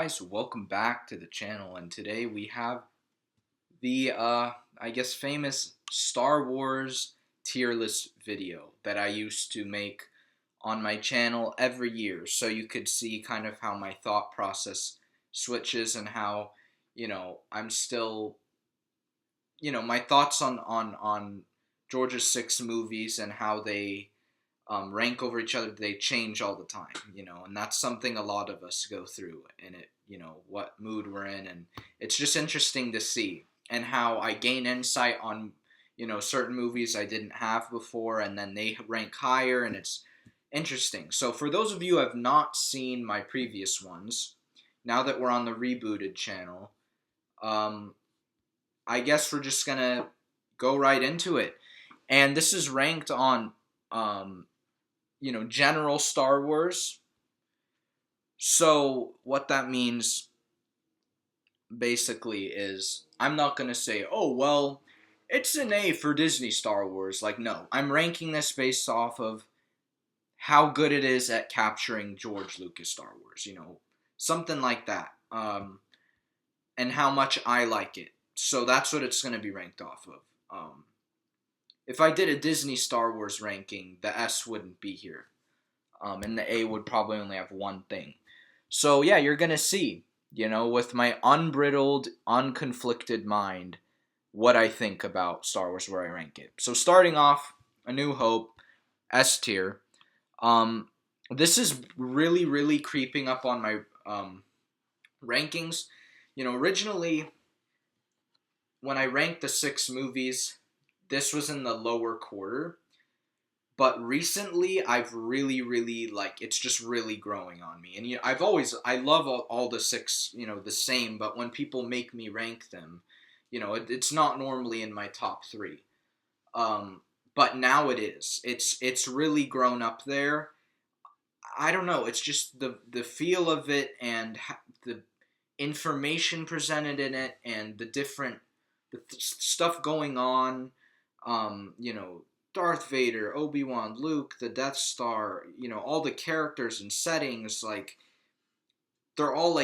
Guys, welcome back to the channel, and today we have the I guess famous Star Wars tier list video that I used to make on my channel every year, so you could see kind of how my thought process switches and how, I'm still, my thoughts on George's six movies and how they rank over each other. They change all the time, and that's something a lot of us go through in it, what mood we're in. And it's just interesting to see and how I gain insight on, certain movies I didn't have before, and then they rank higher, and it's interesting. So for those of you who have not seen my previous ones, now that we're on the rebooted channel, I guess we're just gonna go right into it. And this is ranked on general Star Wars. So what that means basically is I'm not going to say, oh, well, it's an A for Disney Star Wars. Like, no, I'm ranking this based off of how good it is at capturing George Lucas Star Wars, something like that. And how much I like it. So that's what it's going to be ranked off of. If I did a Disney Star Wars ranking, the S wouldn't be here. And the A would probably only have one thing. So yeah, you're going to see, with my unbridled, unconflicted mind, what I think about Star Wars, where I rank it. So starting off, A New Hope, S tier. This is really, really creeping up on my rankings. Originally, when I ranked the 6 movies, this was in the lower quarter. But recently, I've really, really, it's just really growing on me. And I love all the 6, the same. But when people make me rank them, it's not normally in my top 3. But now it is. It's really grown up there. I don't know. It's just the feel of it and the information presented in it and the stuff going on. Darth Vader, Obi-Wan, Luke, the Death Star, all the characters and settings, they're all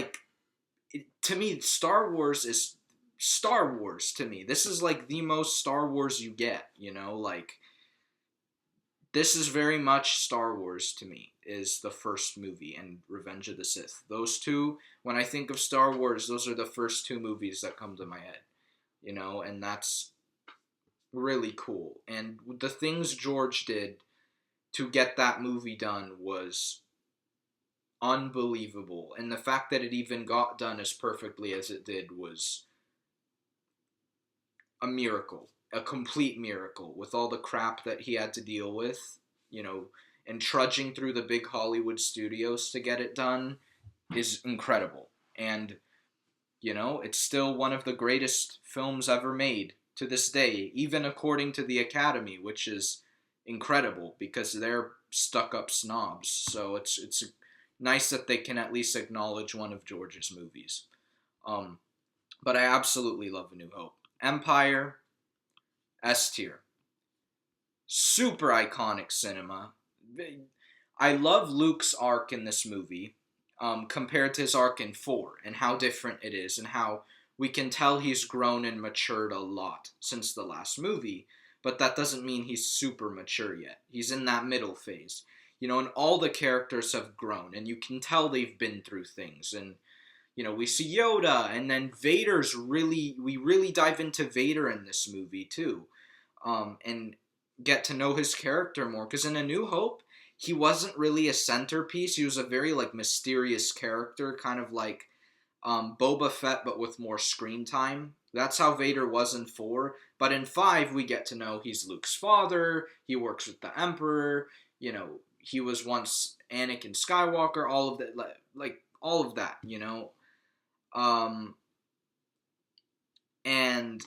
to me, Star Wars is Star Wars to me. This is the most Star Wars you get, this is very much Star Wars to me, is the first movie and Revenge of the Sith. Those two, when I think of Star Wars, those are the first 2 movies that come to my head, and that's really cool. And the things George did to get that movie done was unbelievable. And the fact that it even got done as perfectly as it did was a miracle, a complete miracle, with all the crap that he had to deal with, and trudging through the big Hollywood studios to get it done is incredible. And, it's still one of the greatest films ever made to this day, even according to the Academy, which is incredible because they're stuck-up snobs. So it's nice that they can at least acknowledge one of George's movies. But I absolutely love A New Hope. Empire, S tier. Super iconic cinema. I love Luke's arc in this movie compared to his arc in 4 and how different it is and how we can tell he's grown and matured a lot since the last movie, but that doesn't mean he's super mature yet. He's in that middle phase, and all the characters have grown, and you can tell they've been through things. And, we see Yoda, and then we really dive into Vader in this movie, too, and get to know his character more, because in A New Hope, he wasn't really a centerpiece. He was a very, mysterious character, kind of like Boba Fett, but with more screen time. That's how Vader was in 4. But in 5, we get to know he's Luke's father. He works with the Emperor. He was once Anakin Skywalker. All of that, all of that. And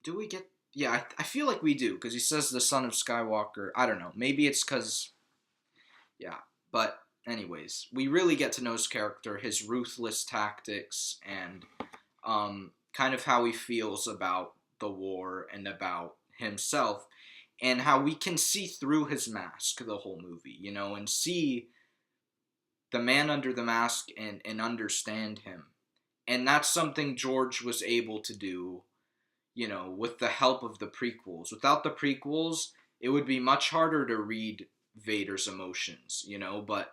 do we get? Yeah, I feel like we do, because he says the son of Skywalker. I don't know. Maybe it's because, yeah, but. Anyways, we really get to know his character, his ruthless tactics, and kind of how he feels about the war and about himself, and how we can see through his mask the whole movie, and see the man under the mask and understand him. And that's something George was able to do, with the help of the prequels. Without the prequels, it would be much harder to read Vader's emotions, but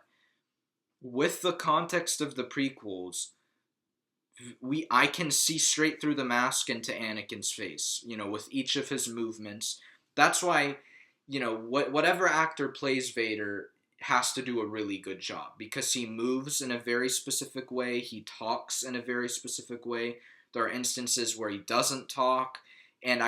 with the context of the prequels, I can see straight through the mask into Anakin's face, with each of his movements. That's why, whatever actor plays Vader has to do a really good job, because he moves in a very specific way, he talks in a very specific way. There are instances where he doesn't talk, and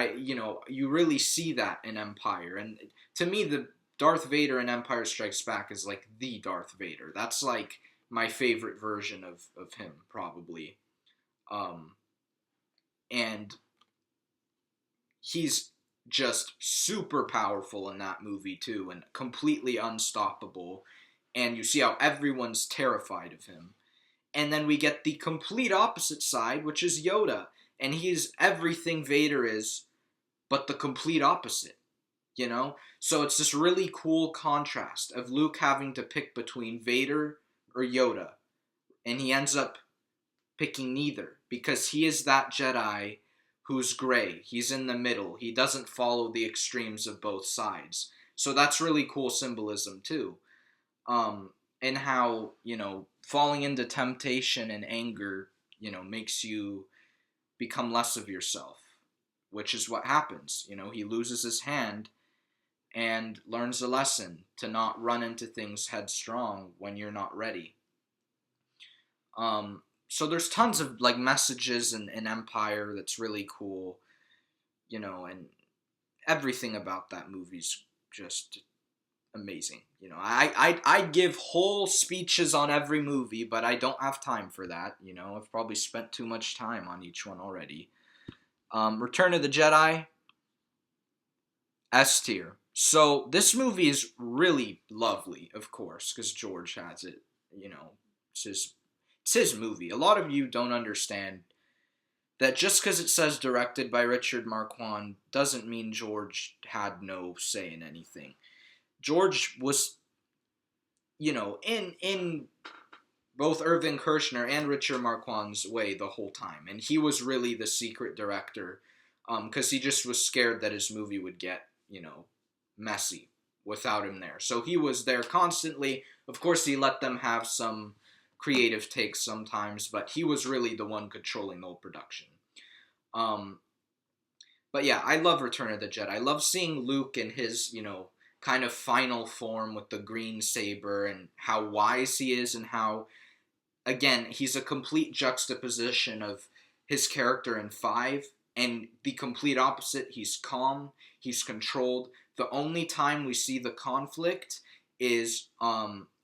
you really see that in Empire. And to me, the Darth Vader in Empire Strikes Back is like the Darth Vader. That's like my favorite version of him, probably. And he's just super powerful in that movie too, and completely unstoppable. And you see how everyone's terrified of him. And then we get the complete opposite side, which is Yoda. And he is everything Vader is, but the complete opposite, So it's this really cool contrast of Luke having to pick between Vader or Yoda. And he ends up picking neither, because he is that Jedi who's gray. He's in the middle. He doesn't follow the extremes of both sides. So that's really cool symbolism too. And how, falling into temptation and anger, makes you become less of yourself, which is what happens. He loses his hand and learns a lesson to not run into things headstrong when you're not ready. So there's tons of like messages in Empire that's really cool, and everything about that movie's just amazing. I'd give whole speeches on every movie, but I don't have time for that. I've probably spent too much time on each one already. Return of the Jedi, S tier. So this movie is really lovely, of course, because George has it. It's his movie. A lot of you don't understand that just because it says directed by Richard Marquand doesn't mean George had no say in anything. George was, in both Irving Kershner and Richard Marquand's way the whole time. And he was really the secret director, because he just was scared that his movie would get, messy without him there. So he was there constantly. Of course, he let them have some creative takes sometimes, but he was really the one controlling the whole production. But yeah, I love Return of the Jedi. I love seeing Luke in his, kind of final form with the green saber, and how wise he is, and how, again, he's a complete juxtaposition of his character in 5, and the complete opposite. He's calm, he's controlled. The only time we see the conflict is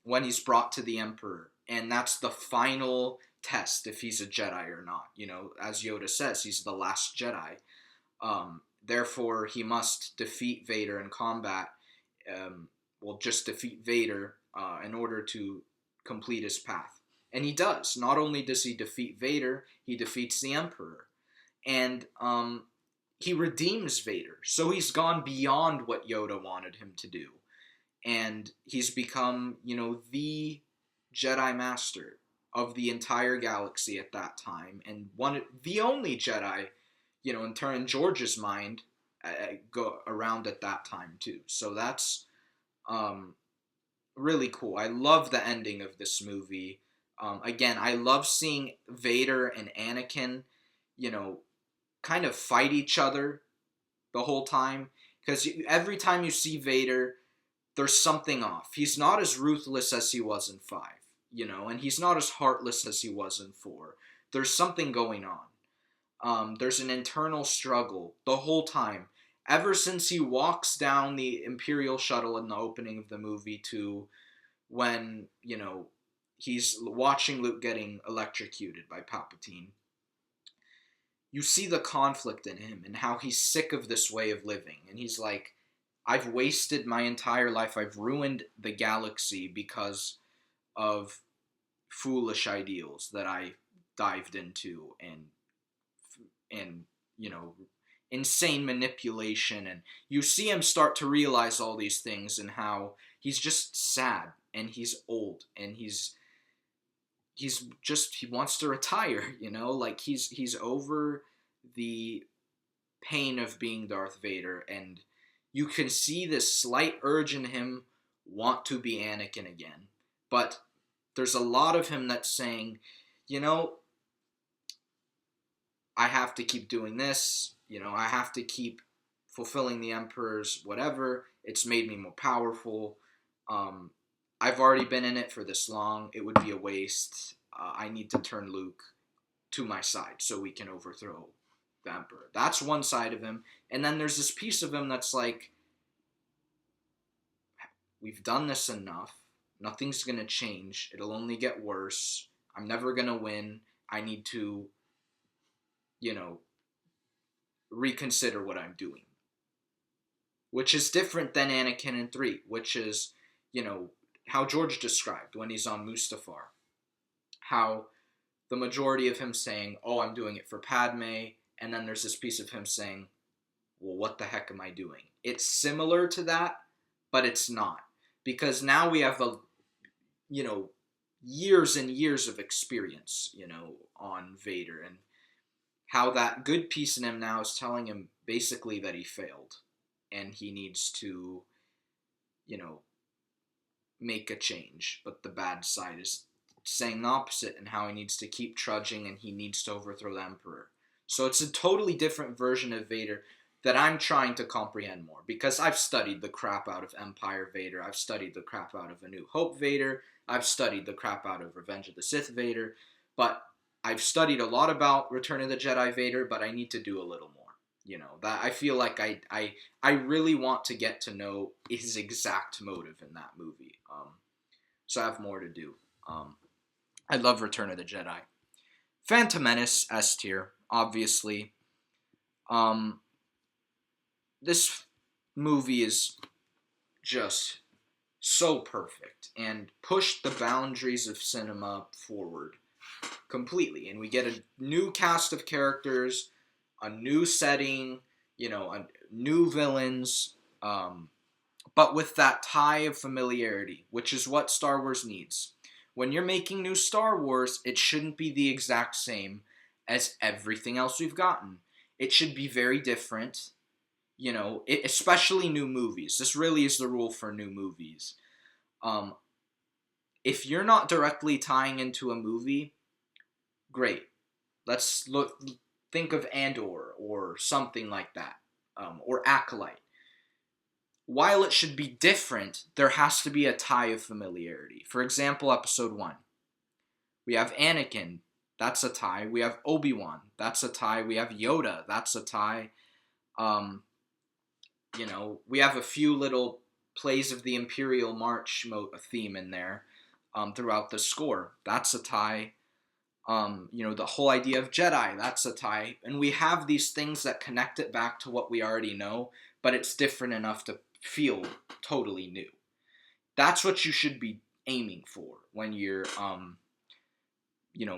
when he's brought to the Emperor, and that's the final test if he's a Jedi or not. As Yoda says, he's the last Jedi. Therefore, he must defeat Vader in combat. Just defeat Vader in order to complete his path. And he does. Not only does he defeat Vader, he defeats the Emperor. And he redeems Vader. So he's gone beyond what Yoda wanted him to do. And he's become, the Jedi Master of the entire galaxy at that time. And the only Jedi, in turn, in George's mind, go around at that time too. So that's really cool. I love the ending of this movie. Again, I love seeing Vader and Anakin, kind of fight each other the whole time. Because every time you see Vader, there's something off. He's not as ruthless as he was in 5, and he's not as heartless as he was in 4. There's something going on. There's an internal struggle the whole time. Ever since he walks down the Imperial shuttle in the opening of the movie to when, he's watching Luke getting electrocuted by Palpatine, you see the conflict in him and how he's sick of this way of living. And he's like, I've wasted my entire life. I've ruined the galaxy because of foolish ideals that I dived into, and insane manipulation. And you see him start to realize all these things, and how he's just sad, and he's old, and he's he wants to retire, like he's over the pain of being Darth Vader, and you can see this slight urge in him want to be Anakin again. But there's a lot of him that's saying, I have to keep doing this, I have to keep fulfilling the Emperor's whatever. It's made me more powerful. I've already been in it for this long. It would be a waste. I need to turn Luke to my side so we can overthrow the Emperor. That's one side of him. And then there's this piece of him that's like, we've done this enough. Nothing's going to change. It'll only get worse. I'm never going to win. I need to, reconsider what I'm doing. Which is different than Anakin in 3, which is, how George described when he's on Mustafar. How the majority of him saying, oh, I'm doing it for Padme, and then there's this piece of him saying, well, what the heck am I doing? It's similar to that, but it's not. Because now we have years and years of experience, on Vader, and how that good piece in him now is telling him basically that he failed, and he needs to, make a change. But the bad side is saying the opposite, and how he needs to keep trudging, and he needs to overthrow the Emperor. So it's a totally different version of Vader that I'm trying to comprehend more, because I've studied the crap out of Empire Vader, I've studied the crap out of A New Hope Vader, I've studied the crap out of Revenge of the Sith Vader, but I've studied a lot about Return of the Jedi Vader, but I need to do a little more. That I feel like I really want to get to know his exact motive in that movie. So I have more to do. I love Return of the Jedi. Phantom Menace, S tier, obviously. This movie is just so perfect and pushed the boundaries of cinema forward completely. And we get a new cast of characters, a new setting, a new villains, but with that tie of familiarity, which is what Star Wars needs. When you're making new Star Wars, it shouldn't be the exact same as everything else we've gotten. It should be very different, especially new movies. This really is the rule for new movies. If you're not directly tying into a movie, great. Let's think of Andor or something like that, or Acolyte. While it should be different, there has to be a tie of familiarity. For example, Episode 1. We have Anakin, that's a tie. We have Obi-Wan, that's a tie. We have Yoda, that's a tie. We have a few little plays of the Imperial March theme in there throughout the score. That's a tie. The whole idea of Jedi, that's a tie. And we have these things that connect it back to what we already know, but it's different enough to feel totally new. That's what you should be aiming for when you're,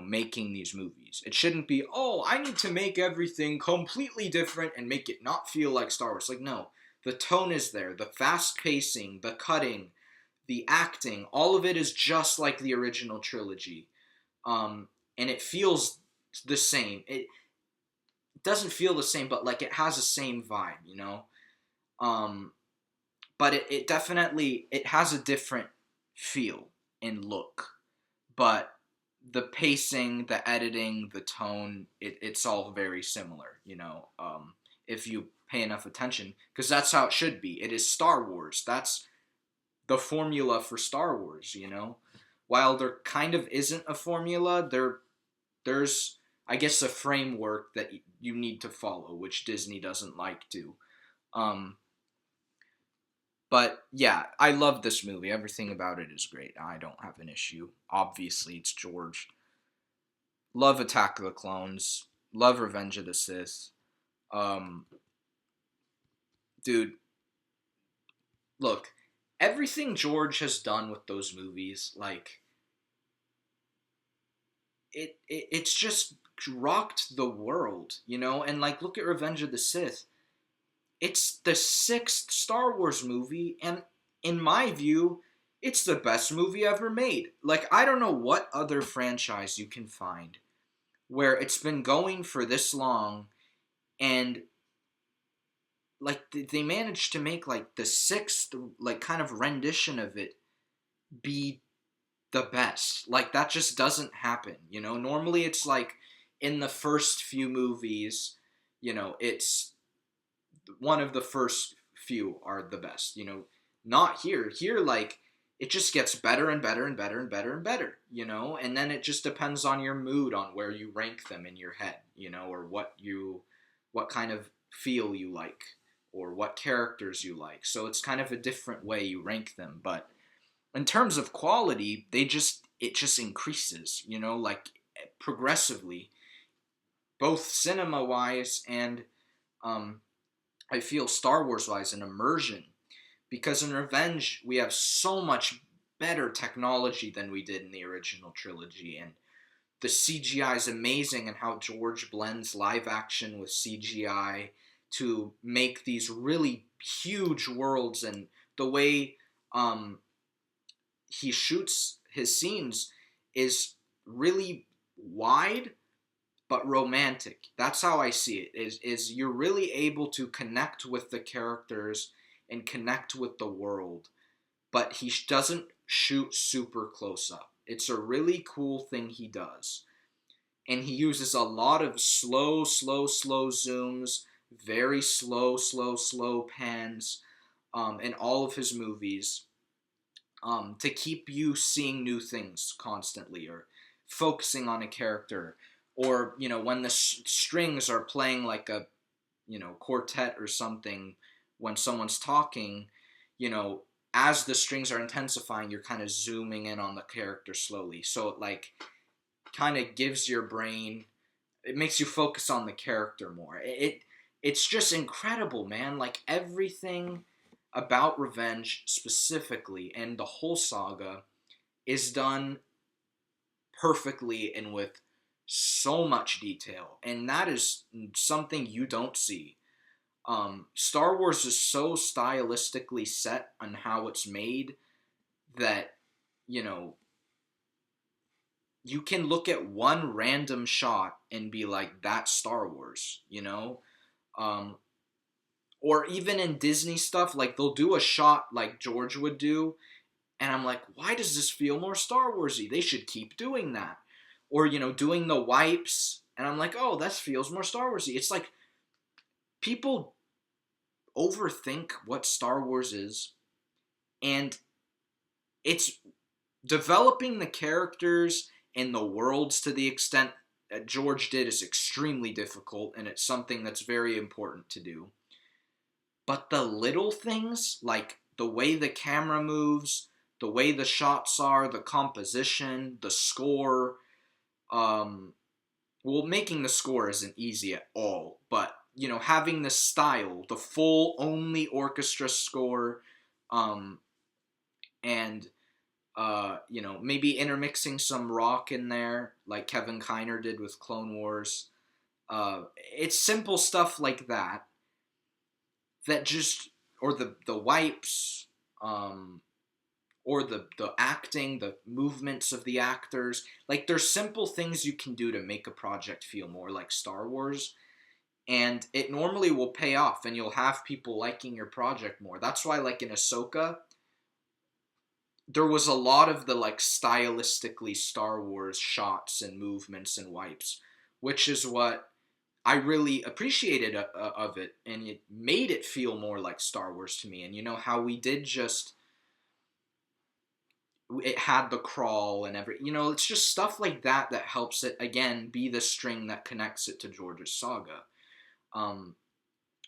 making these movies. It shouldn't be, I need to make everything completely different and make it not feel like Star Wars. Like, no, the tone is there, the fast pacing, the cutting, the acting, all of it is just like the original trilogy. And it feels the same. It doesn't feel the same, but like it has the same vibe, But it definitely, it has a different feel and look. But the pacing, the editing, the tone, it's all very similar, if you pay enough attention. Because that's how it should be. It is Star Wars. That's the formula for Star Wars, While there kind of isn't a formula, there's, I guess, a framework that you need to follow, which Disney doesn't like to. But yeah, I love this movie. Everything about it is great. I don't have an issue. Obviously, it's George. Love Attack of the Clones. Love Revenge of the Sith. Dude, look, everything George has done with those movies, like, it's just rocked the world, And like, look at Revenge of the Sith. It's the 6th Star Wars movie, and in my view, It's the best movie ever made. Like, I don't know what other franchise you can find where it's been going for this long, and like they managed to make like the sixth like kind of rendition of it be the best. Like, that just doesn't happen, you know? Normally it's like in the first few movies, you know, it's one of the first few are the best, you know. Not here. Here, like, it just gets better and better and better and better and better, you know. And then it just depends on your mood on where you rank them in your head, you know, or what kind of feel you like, or what characters you like. So it's kind of a different way you rank them. But in terms of quality, it just increases, you know, like progressively, both cinema wise and um, I feel Star Wars wise, an immersion. Because in Revenge, we have so much better technology than we did in the original trilogy. And the CGI is amazing, and how George blends live action with CGI to make these really huge worlds. And the way he shoots his scenes is really wide but romantic. That's how I see it. Is you're really able to connect with the characters and connect with the world, but he doesn't shoot super close up. It's a really cool thing he does. And he uses a lot of slow zooms, very slow pans in all of his movies, to keep you seeing new things constantly, or focusing on a character, or you know, when the strings are playing like a, you know, quartet or something, when someone's talking, you know, as the strings are intensifying, you're kind of zooming in on the character slowly, so it like kind of gives your brain, it makes you focus on the character more. It's just incredible, man. Like, everything about Revenge specifically, and the whole saga, is done perfectly and with so much detail, and that is something you don't see. Star Wars is so stylistically set on how it's made that, you know, you can look at one random shot and be like, that's Star Wars, you know? Um, or even in Disney stuff, like, they'll do a shot like George would do, and I'm like, why does this feel more Star Warsy? They should keep doing that. Or, you know, doing the wipes, and I'm like, oh, that feels more Star Warsy. It's like, people overthink what Star Wars is, and it's developing the characters and the worlds to the extent that George did is extremely difficult, and it's something that's very important to do. But the little things, like the way the camera moves, the way the shots are, the composition, the score, well, making the score isn't easy at all, but, you know, having the style, the full only orchestra score, and you know, maybe intermixing some rock in there, like Kevin Kiner did with Clone Wars. It's simple stuff like that just, or the wipes, or the acting, the movements of the actors. Like, there's simple things you can do to make a project feel more like Star Wars, and it normally will pay off, and you'll have people liking your project more. That's why, like, in Ahsoka, there was a lot of the like stylistically Star Wars shots and movements and wipes, which is what I really appreciated of it, and it made it feel more like Star Wars to me. And you know how we did just, it had the crawl and every, you know, it's just stuff like that that helps it again be the string that connects it to George's saga. Um,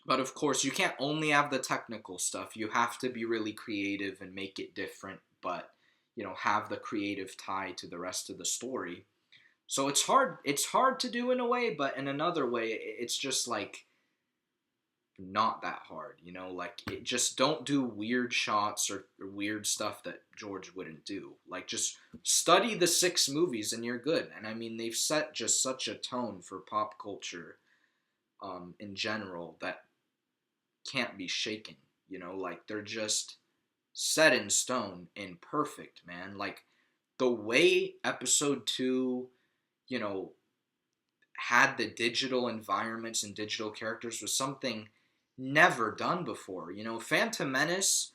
but of course, you can't only have the technical stuff. You have to be really creative and make it different, but, you know, have the creative tie to the rest of the story. So it's hard. It's hard to do in a way, but in another way, it's just like not that hard. You know, like, it just don't do weird shots or weird stuff that George wouldn't do. Like, just study the 6 movies and you're good. And I mean, they've set just such a tone for pop culture in general that can't be shaken. You know, like, they're just set in stone and perfect, man. Like, the way episode 2, you know, had the digital environments and digital characters was something never done before. You know, Phantom Menace,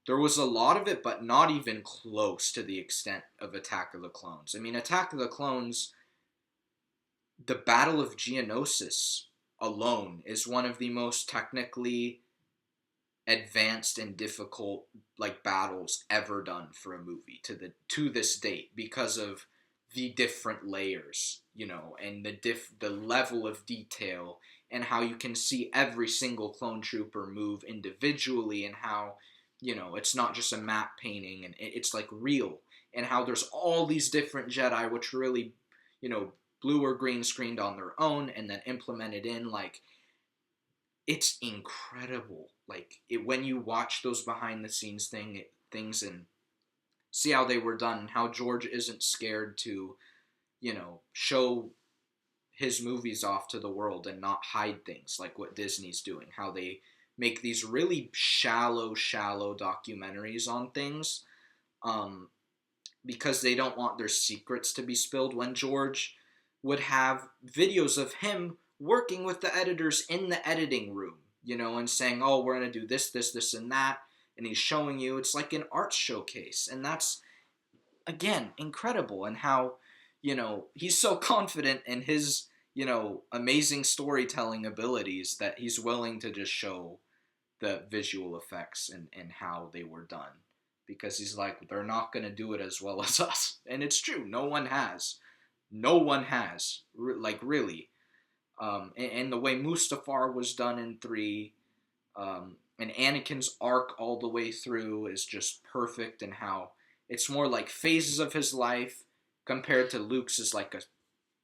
there was a lot of it, but not even close to the extent of Attack of the Clones. I mean, Attack of the Clones, the Battle of Geonosis alone is one of the most technically advanced and difficult like battles ever done for a movie to this date, because of the different layers, you know, and the level of detail, and how you can see every single clone trooper move individually, and how, you know, it's not just a map painting, and it's like real, and how there's all these different Jedi which really, you know, blue or green screened on their own and then implemented in. Like, it's incredible. Like, when you watch those behind the scenes things and see how they were done, and how George isn't scared to, you know, show his movies off to the world and not hide things like what Disney's doing. How they make these really shallow documentaries on things, because they don't want their secrets to be spilled. When George would have videos of him working with the editors in the editing room, you know, and saying, oh, we're going to do this, and that. And he's showing you, it's like an art showcase. And that's, again, incredible. And how, you know, he's so confident in his, you know, amazing storytelling abilities that he's willing to just show the visual effects and how they were done. Because he's like, they're not going to do it as well as us. And it's true. No one has. Like, really. And the way Mustafar was done in 3, and Anakin's arc all the way through is just perfect, and how it's more like phases of his life, compared to Luke's is like a,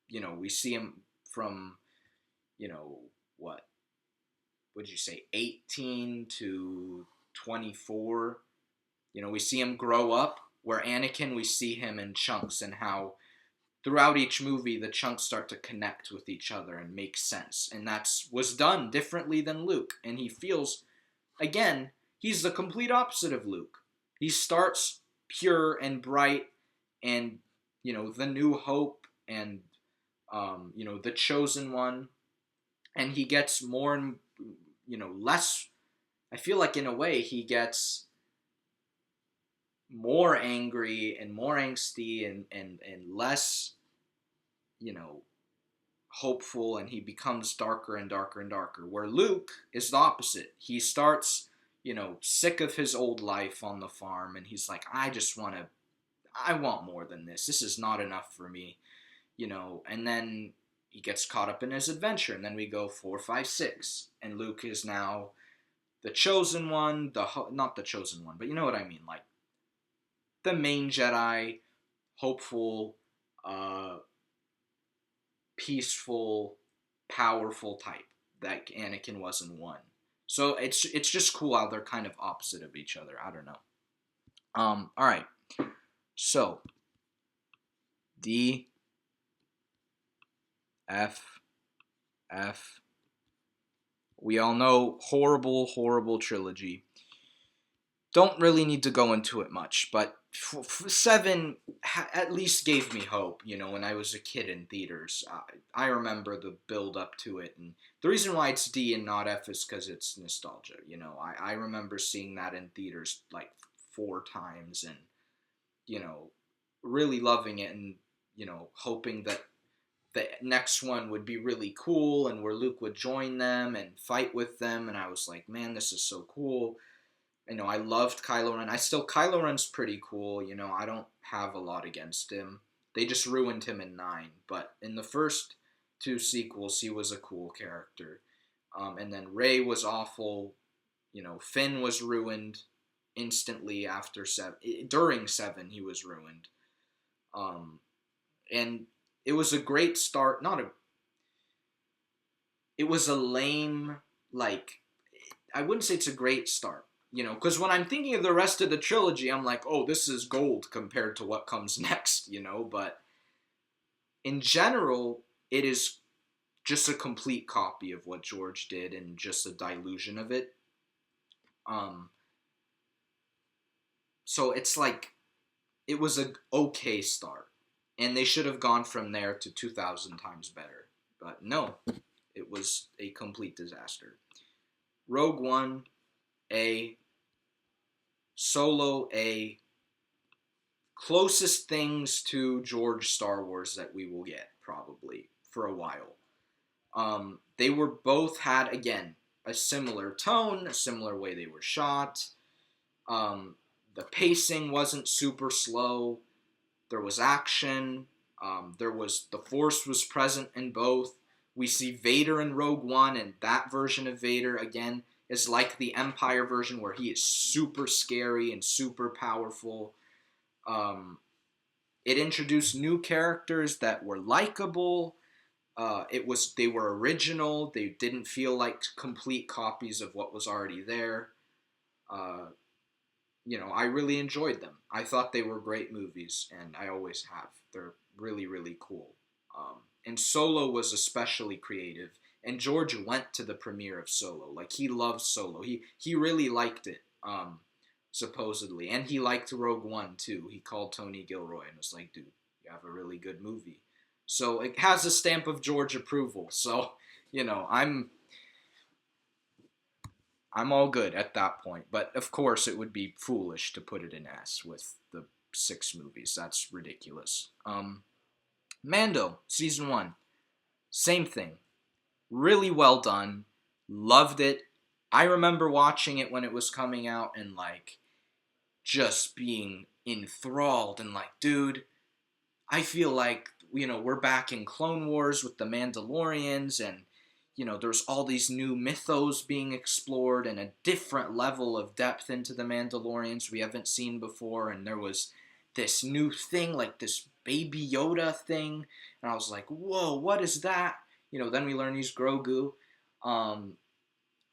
you know, we see him from, you know, what would you say, 18 to 24. You know, we see him grow up, where Anakin, we see him in chunks, and how throughout each movie, the chunks start to connect with each other and make sense. And that's was done differently than Luke. And he feels, again, he's the complete opposite of Luke. He starts pure and bright and, you know, the New Hope and, you know, the Chosen One. And he gets more and, you know, less. I feel like in a way he gets more angry and more angsty and less, you know, hopeful, and he becomes darker and darker and darker. Where Luke is the opposite. He starts, you know, sick of his old life on the farm, and he's like, I want more than this. This is not enough for me, you know. And then he gets caught up in his adventure, and then we go 4, 5, 6, and Luke is now the chosen one, not the chosen one, but you know what I mean, like the main Jedi, hopeful, peaceful, powerful type that Anakin was in 1. So it's just cool how they're kind of opposite of each other. I don't know. All right. So D, F, F. We all know horrible trilogy. Don't really need to go into it much, but 7 at least gave me hope, you know, when I was a kid in theaters. I remember the build up to it, and the reason why it's D and not F is because it's nostalgia, you know. I remember seeing that in theaters like 4 times, and, you know, really loving it, and, you know, hoping that the next one would be really cool, and where Luke would join them and fight with them, and I was like, man, this is so cool. You know, I loved Kylo Ren. Kylo Ren's pretty cool, you know, I don't have a lot against him. They just ruined him in 9, but in the first 2 sequels, he was a cool character. And then Rey was awful, you know, Finn was ruined instantly after 7. During 7, he was ruined. And it was a great start, it was a lame, like, I wouldn't say it's a great start. You know, because when I'm thinking of the rest of the trilogy, I'm like, oh, this is gold compared to what comes next, you know? But in general, it is just a complete copy of what George did and just a dilution of it. So it's like, it was a okay start. And they should have gone from there to 2,000 times better. But no, it was a complete disaster. Rogue One, A. Solo, A. Closest things to George Star Wars that we will get, probably, for a while. They were both had, again, a similar tone, a similar way they were shot. The pacing wasn't super slow. There was action. The Force was present in both. We see Vader in Rogue One, and that version of Vader, again, is like the Empire version where he is super scary and super powerful. It introduced new characters that were likable. They were original. They didn't feel like complete copies of what was already there. I really enjoyed them. I thought they were great movies, and I always have. They're really, really cool. And Solo was especially creative. And George went to the premiere of Solo. Like, he loves Solo. He really liked it, supposedly. And he liked Rogue One, too. He called Tony Gilroy and was like, dude, you have a really good movie. So it has a stamp of George approval. So, I'm all good at that point. But, of course, it would be foolish to put it in S with the 6 movies. That's ridiculous. Mando, Season 1. Same thing. Really well done. Loved it. I remember watching it when it was coming out and, just being enthralled and dude, I feel like, we're back in Clone Wars with the Mandalorians and, there's all these new mythos being explored and a different level of depth into the Mandalorians we haven't seen before, and there was this new thing, this Baby Yoda thing, and I was like, whoa, what is that? Then we learn he's Grogu, and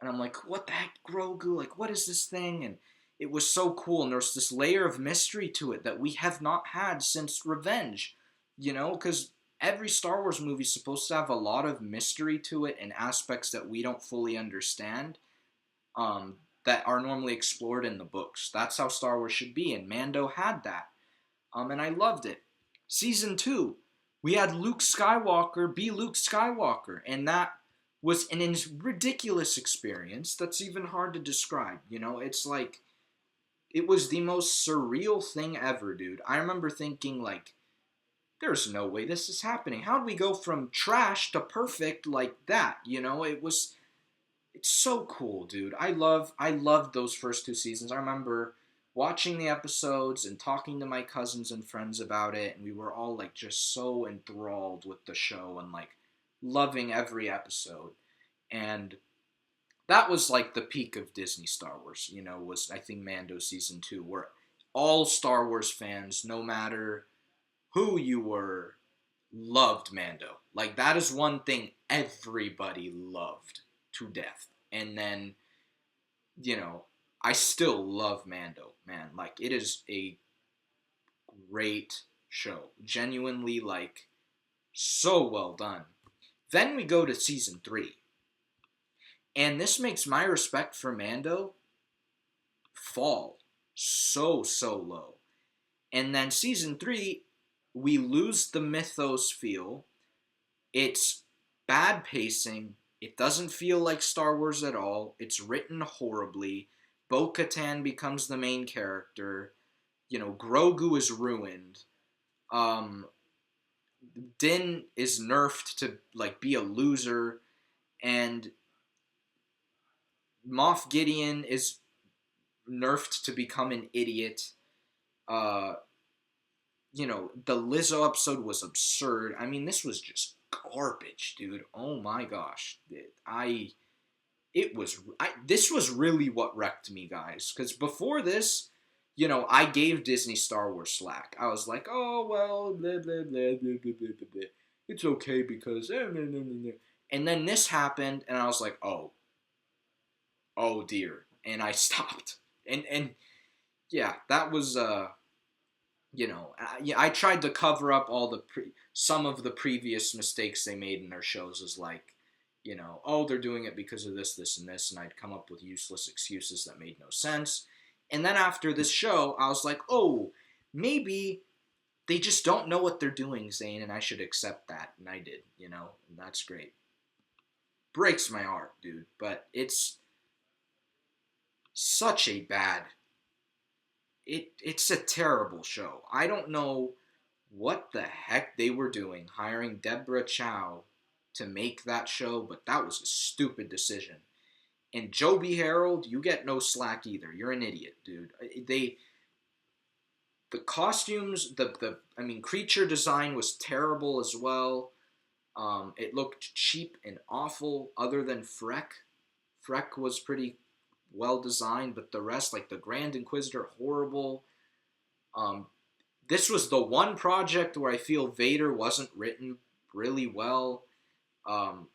I'm like, what the heck, Grogu? What is this thing? And it was so cool, and there's this layer of mystery to it that we have not had since Revenge, because every Star Wars movie is supposed to have a lot of mystery to it and aspects that we don't fully understand, that are normally explored in the books. That's how Star Wars should be, and Mando had that, and I loved it. Season 2, we had Luke Skywalker be Luke Skywalker, and that was an ridiculous experience that's even hard to describe. It's it was the most surreal thing ever, dude. I remember thinking, there's no way this is happening. How do we go from trash to perfect like that? It's so cool, dude. I loved those first 2 seasons. I remember watching the episodes and talking to my cousins and friends about it, and we were all just so enthralled with the show and loving every episode. And that was the peak of Disney Star Wars, was, I think, Mando Season 2, where all Star Wars fans, no matter who you were, loved Mando. That is one thing everybody loved to death. And then, I still love Mando, man. It is a great show. Genuinely, so well done. Then we go to Season 3. And this makes my respect for Mando fall so low. And then Season 3, we lose the mythos feel. It's bad pacing. It doesn't feel like Star Wars at all. It's written horribly. Bo-Katan becomes the main character. Grogu is ruined. Din is nerfed to be a loser, and Moff Gideon is nerfed to become an idiot. The Lizzo episode was absurd. I mean, this was just garbage, dude. Oh my gosh. This was really what wrecked me, guys. Because before this, I gave Disney Star Wars slack. I was like, oh, well, blah, blah, blah, blah, blah, blah, blah. It's okay because... And then this happened, and I was like, oh dear. And I stopped. And yeah, that was, I tried to cover up all some of the previous mistakes they made in their shows as oh, they're doing it because of this, this, and this, and I'd come up with useless excuses that made no sense. And then after this show, I was like, oh, maybe they just don't know what they're doing, Zane, and I should accept that. And I did, and that's great. Breaks my heart, dude, but it's such a bad, it's a terrible show. I don't know what the heck they were doing hiring Deborah Chow to make that show, but that was a stupid decision. And Joby Harold, you get no slack either. You're an idiot, dude. The costumes, creature design was terrible as well. It looked cheap and awful. Other than Freck, Freck was pretty well designed, but the rest, like the Grand Inquisitor, horrible. This was the one project where I feel Vader wasn't written really well.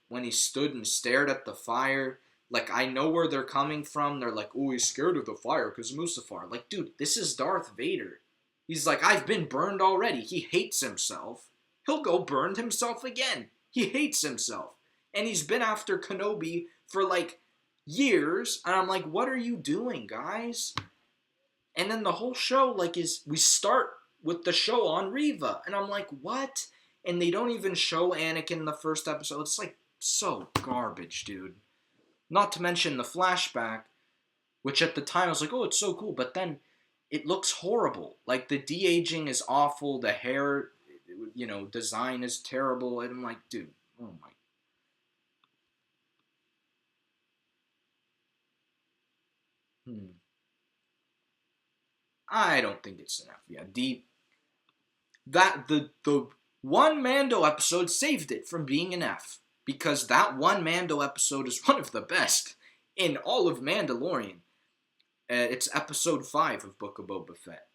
When he stood and stared at the fire, like, I know where they're coming from. They're like, oh, he's scared of the fire because Mustafar. Like, dude, this is Darth Vader. He's like, I've been burned already. He hates himself. He'll go burn himself again. He hates himself. And he's been after Kenobi for, like, years. And I'm like, what are you doing, guys? And then the whole show, like, we start with the show on Reva. And I'm like, what? And they don't even show Anakin in the first episode. It's, like, so garbage, dude. Not to mention the flashback, which at the time I was like, oh, it's so cool. But then it looks horrible. Like, the de-aging is awful. The hair, design is terrible. And I'm like, dude, oh my. I don't think it's enough. Yeah, the one Mando episode saved it from being an F. Because that one Mando episode is one of the best in all of Mandalorian. It's episode 5 of Book of Boba Fett,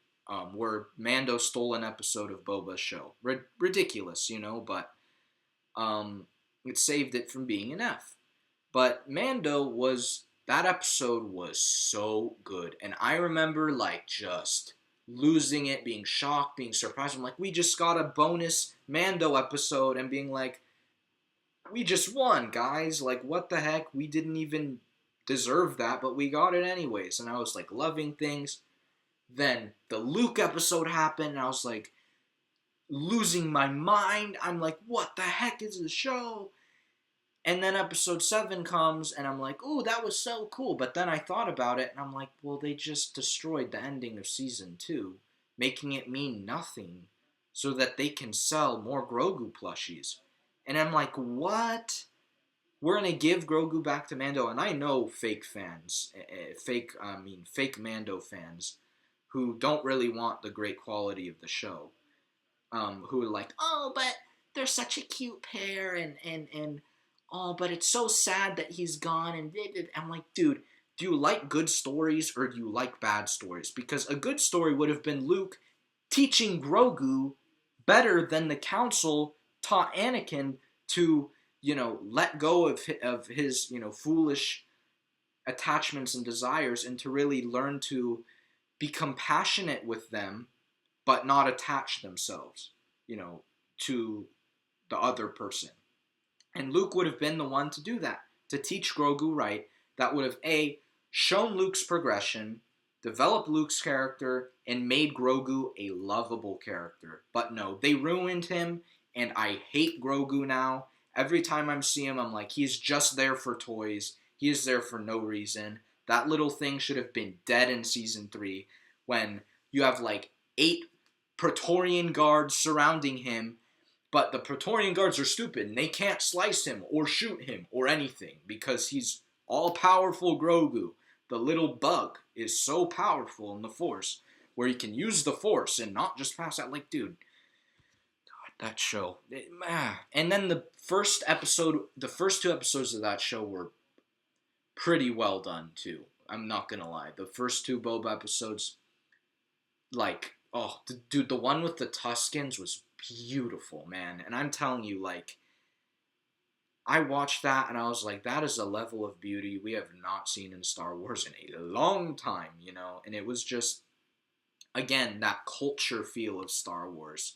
where Mando stole an episode of Boba's show. Ridiculous, but it saved it from being an F. But that episode was so good. And I remember, like, just losing it, being shocked, being surprised. I'm like, we just got a bonus Mando episode, and being like, we just won, guys. Like, what the heck? We didn't even deserve that, but we got it anyways. And I was, like, loving things. Then the Luke episode happened, and I was, like, losing my mind. I'm like, what the heck is the show? And then episode 7 comes, and I'm like, ooh, that was so cool. But then I thought about it, and I'm like, well, they just destroyed the ending of season 2, making it mean nothing so that they can sell more Grogu plushies. And I'm like, what? We're going to give Grogu back to Mando. And I know fake fans, fake Mando fans, who don't really want the great quality of the show. Who are like, oh, but they're such a cute pair, and oh, but it's so sad that he's gone. And I'm like, dude, do you like good stories or do you like bad stories? Because a good story would have been Luke teaching Grogu better than the Council taught Anakin to, let go of his, foolish attachments and desires, and to really learn to be compassionate with them, but not attach themselves, to the other person. And Luke would have been the one to do that, to teach Grogu right. That would have, A, shown Luke's progression, developed Luke's character, and made Grogu a lovable character. But no, they ruined him, and I hate Grogu now. Every time I see him, I'm like, he's just there for toys. He is there for no reason. That little thing should have been dead in Season 3, when you have, like, 8 Praetorian guards surrounding him, but the Praetorian guards are stupid, and they can't slice him or shoot him or anything, because he's all-powerful Grogu. The little bug is so powerful in the Force, where he can use the Force and not just pass out. Like, dude, God, that show. And then the first 2 episodes of that show were pretty well done, too. I'm not gonna lie. The first 2 Boba episodes, like, oh, dude, the one with the Tuskens was beautiful, man. And I'm telling you, like, I watched that and I was like, that is a level of beauty we have not seen in Star Wars in a long time, And it was just, again, that culture feel of Star Wars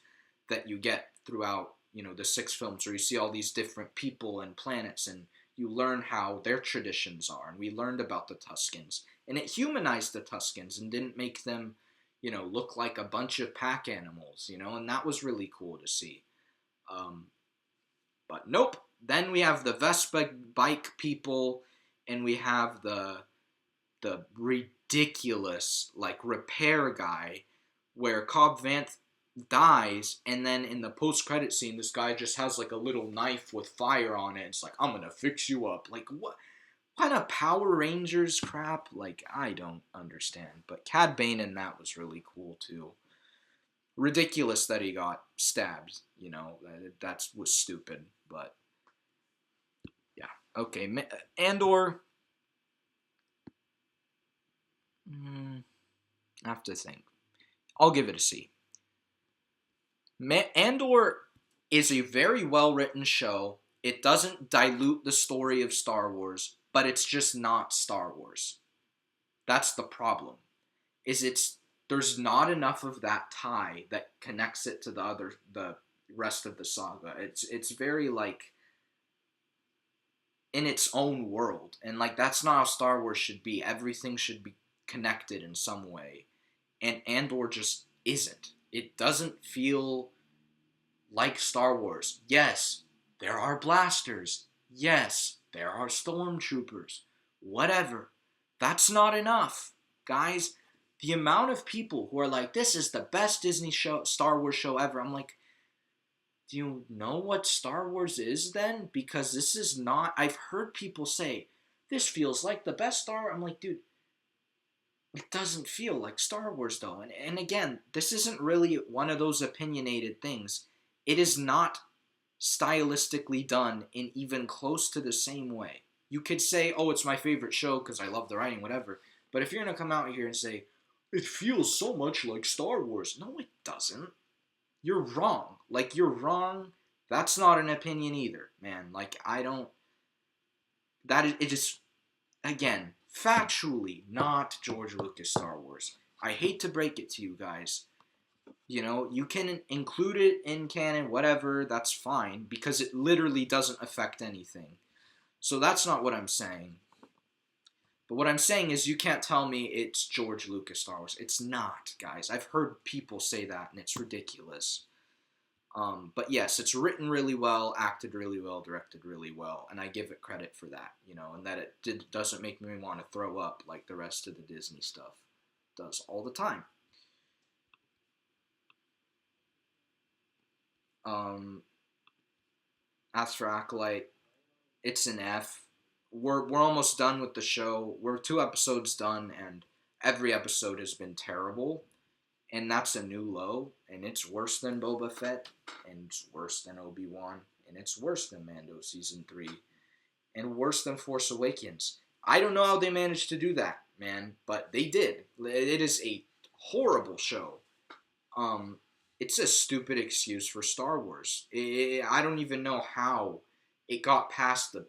that you get throughout, the 6 films, where you see all these different people and planets, and, you learn how their traditions are, and we learned about the Tuskens, and it humanized the Tuskens and didn't make them, look like a bunch of pack animals, and that was really cool to see. But nope. Then we have the Vespa bike people, and we have the ridiculous repair guy, where Cobb Vanth dies, and then in the post-credit scene, this guy just has a little knife with fire on it. It's like, I'm gonna fix you up. What kind of Power Rangers crap? I don't understand. But Cad Bane in that was really cool too. Ridiculous that he got stabbed. That was stupid. But yeah, okay. Andor. I have to think. I'll give it a C. Andor is a very well-written show. It doesn't dilute the story of Star Wars, but it's just not Star Wars. That's the problem. There's not enough of that tie that connects it to the rest of the saga. It's very in its own world, and that's not how Star Wars should be. Everything should be connected in some way, and Andor just isn't. It doesn't feel like Star Wars. Yes, there are blasters. Yes, there are stormtroopers. Whatever. That's not enough. Guys, the amount of people who are like, this is the best Star Wars show ever. I'm like, do you know what Star Wars is then? Because this is not... I've heard people say, this feels like the best Star... I'm like, dude, it doesn't feel like Star Wars, though. And again, this isn't really one of those opinionated things. It is not stylistically done in even close to the same way. You could say, oh, it's my favorite show because I love the writing, whatever. But if you're going to come out here and say, it feels so much like Star Wars. No, it doesn't. You're wrong. You're wrong. That's not an opinion either, man. It is, again, factually not George Lucas Star Wars. I hate to break it to you guys. You can include it in canon, whatever, that's fine, because it literally doesn't affect anything. So that's not what I'm saying. But what I'm saying is you can't tell me it's George Lucas Star Wars. It's not, guys. I've heard people say that, and it's ridiculous. But yes, it's written really well, acted really well, directed really well, and I give it credit for that, and that it doesn't make me want to throw up like the rest of the Disney stuff does all the time. As for Acolyte, it's an F. We're almost done with the show. We're 2 episodes done, and every episode has been terrible. And that's a new low, and it's worse than Boba Fett, and it's worse than Obi-Wan, and it's worse than Mando Season 3, and worse than Force Awakens. I don't know how they managed to do that, man, but they did. It is a horrible show. It's a stupid excuse for Star Wars. I don't even know how it got past the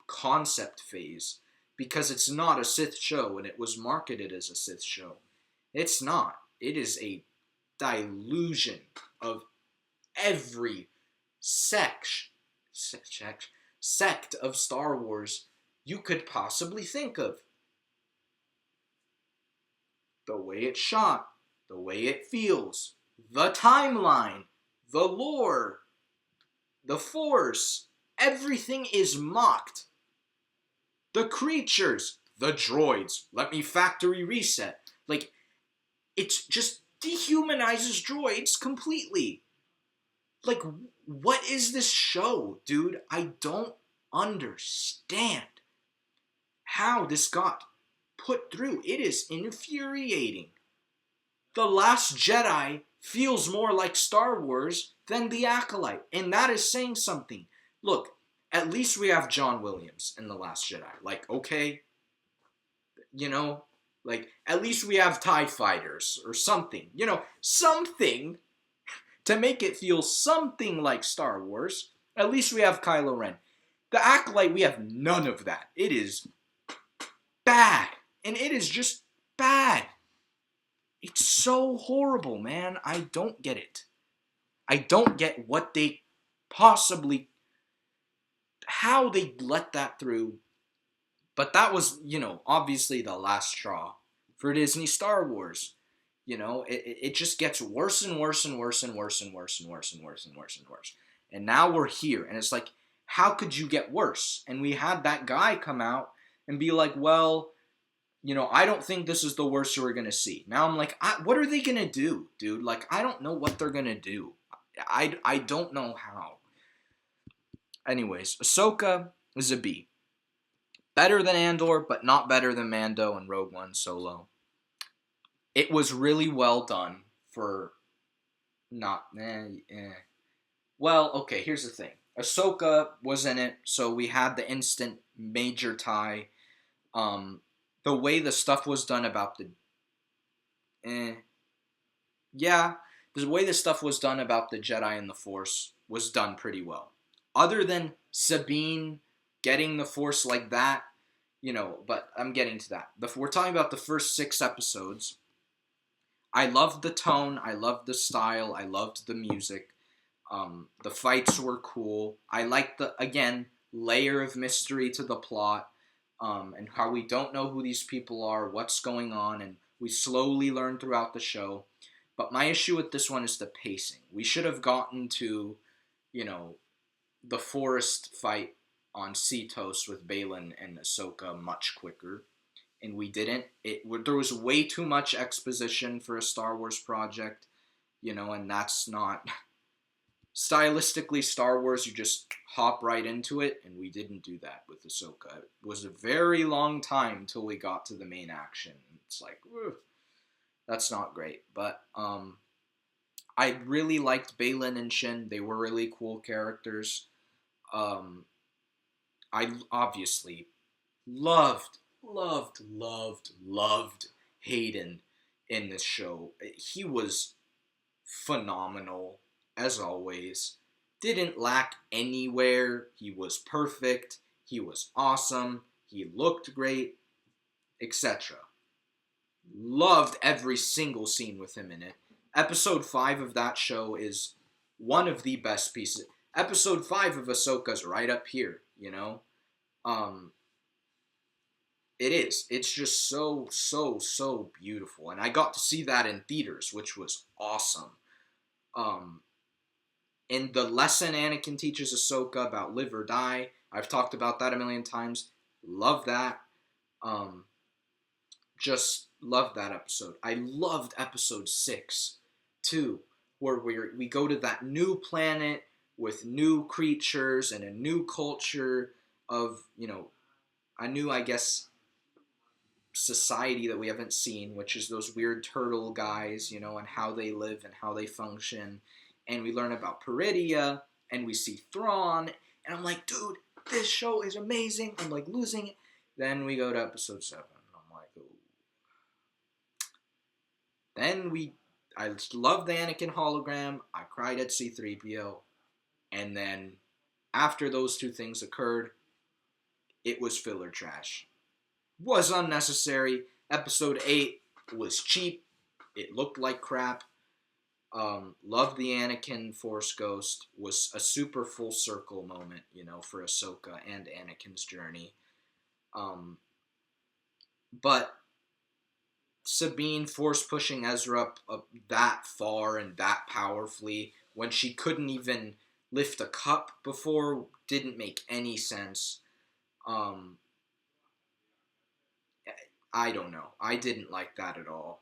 concept phase, because it's not a Sith show, and it was marketed as a Sith show. It's not. It is a delusion of every sect of Star Wars you could possibly think of. The way it's shot, the way it feels, the timeline, the lore, the Force, everything is mocked. The creatures, the droids, let me factory reset. It just dehumanizes droids completely. What is this show, dude? I don't understand how this got put through. It is infuriating. The Last Jedi feels more like Star Wars than The Acolyte, and that is saying something. Look, at least we have John Williams in The Last Jedi. Okay, at least we have TIE fighters or something. Something to make it feel something like Star Wars. At least we have Kylo Ren. The Acolyte, we have none of that. It is bad. And it is just bad. It's so horrible, man. I don't get it. I don't get what they possibly... how they let that through. But that was, obviously the last straw for Disney Star Wars. It just gets worse and worse and worse and worse and worse and worse and worse and worse and worse. And now we're here, and it's like, how could you get worse? And we had that guy come out and be like, well, I don't think this is the worst we're going to see. Now I'm like, what are they going to do, dude? Like, I don't know what they're going to do. I don't know how. Anyways, Ahsoka is a B. Better than Andor, but not better than Mando and Rogue One Solo. It was really well done for not... Well, okay, here's the thing. Ahsoka was in it, so we had the instant major tie. The way the stuff was done about the... the way the stuff was done about the Jedi and the Force was done pretty well. Other than Sabine getting the Force like that, but I'm getting to that. We're talking about the first 6 episodes. I loved the tone, I loved the style, I loved the music. The fights were cool. I liked the, again, layer of mystery to the plot, and how we don't know who these people are, what's going on, and we slowly learn throughout the show. But my issue with this one is the pacing. We should have gotten to, the forest fight on Seatos with Baylan and Ahsoka much quicker, and we didn't. There was way too much exposition for a Star Wars project, and that's not... Stylistically, Star Wars, you just hop right into it, and we didn't do that with Ahsoka. It was a very long time till we got to the main action. It's like, that's not great. But I really liked Baylan and Shin. They were really cool characters. I obviously loved Hayden in this show. He was phenomenal. As always, didn't lack anywhere. He was perfect. He was awesome. He looked great, etc. Loved every single scene with him in it. Episode 5 of that show is one of the best pieces. Episode 5 of Ahsoka's right up here, It is. It's just so beautiful. And I got to see that in theaters, which was awesome. In the lesson Anakin teaches Ahsoka about live or die, I've talked about that a million times. Love that. Just love that episode. I loved episode 6, too, where we go to that new planet with new creatures and a new culture of, a new, I guess, society that we haven't seen, which is those weird turtle guys, and how they live and how they function. And we learn about Peridia, and we see Thrawn, and I'm like, dude, this show is amazing. I'm like losing it. Then we go to episode 7, and I'm like, ooh. Then I love the Anakin hologram. I cried at C-3PO. And then after those two things occurred, it was filler trash. Was unnecessary. Episode 8 was cheap. It looked like crap. Loved the Anakin Force Ghost. Was a super full circle moment, for Ahsoka and Anakin's journey. But Sabine force pushing Ezra up that far and that powerfully when she couldn't even lift a cup before didn't make any sense. I don't know. I didn't like that at all.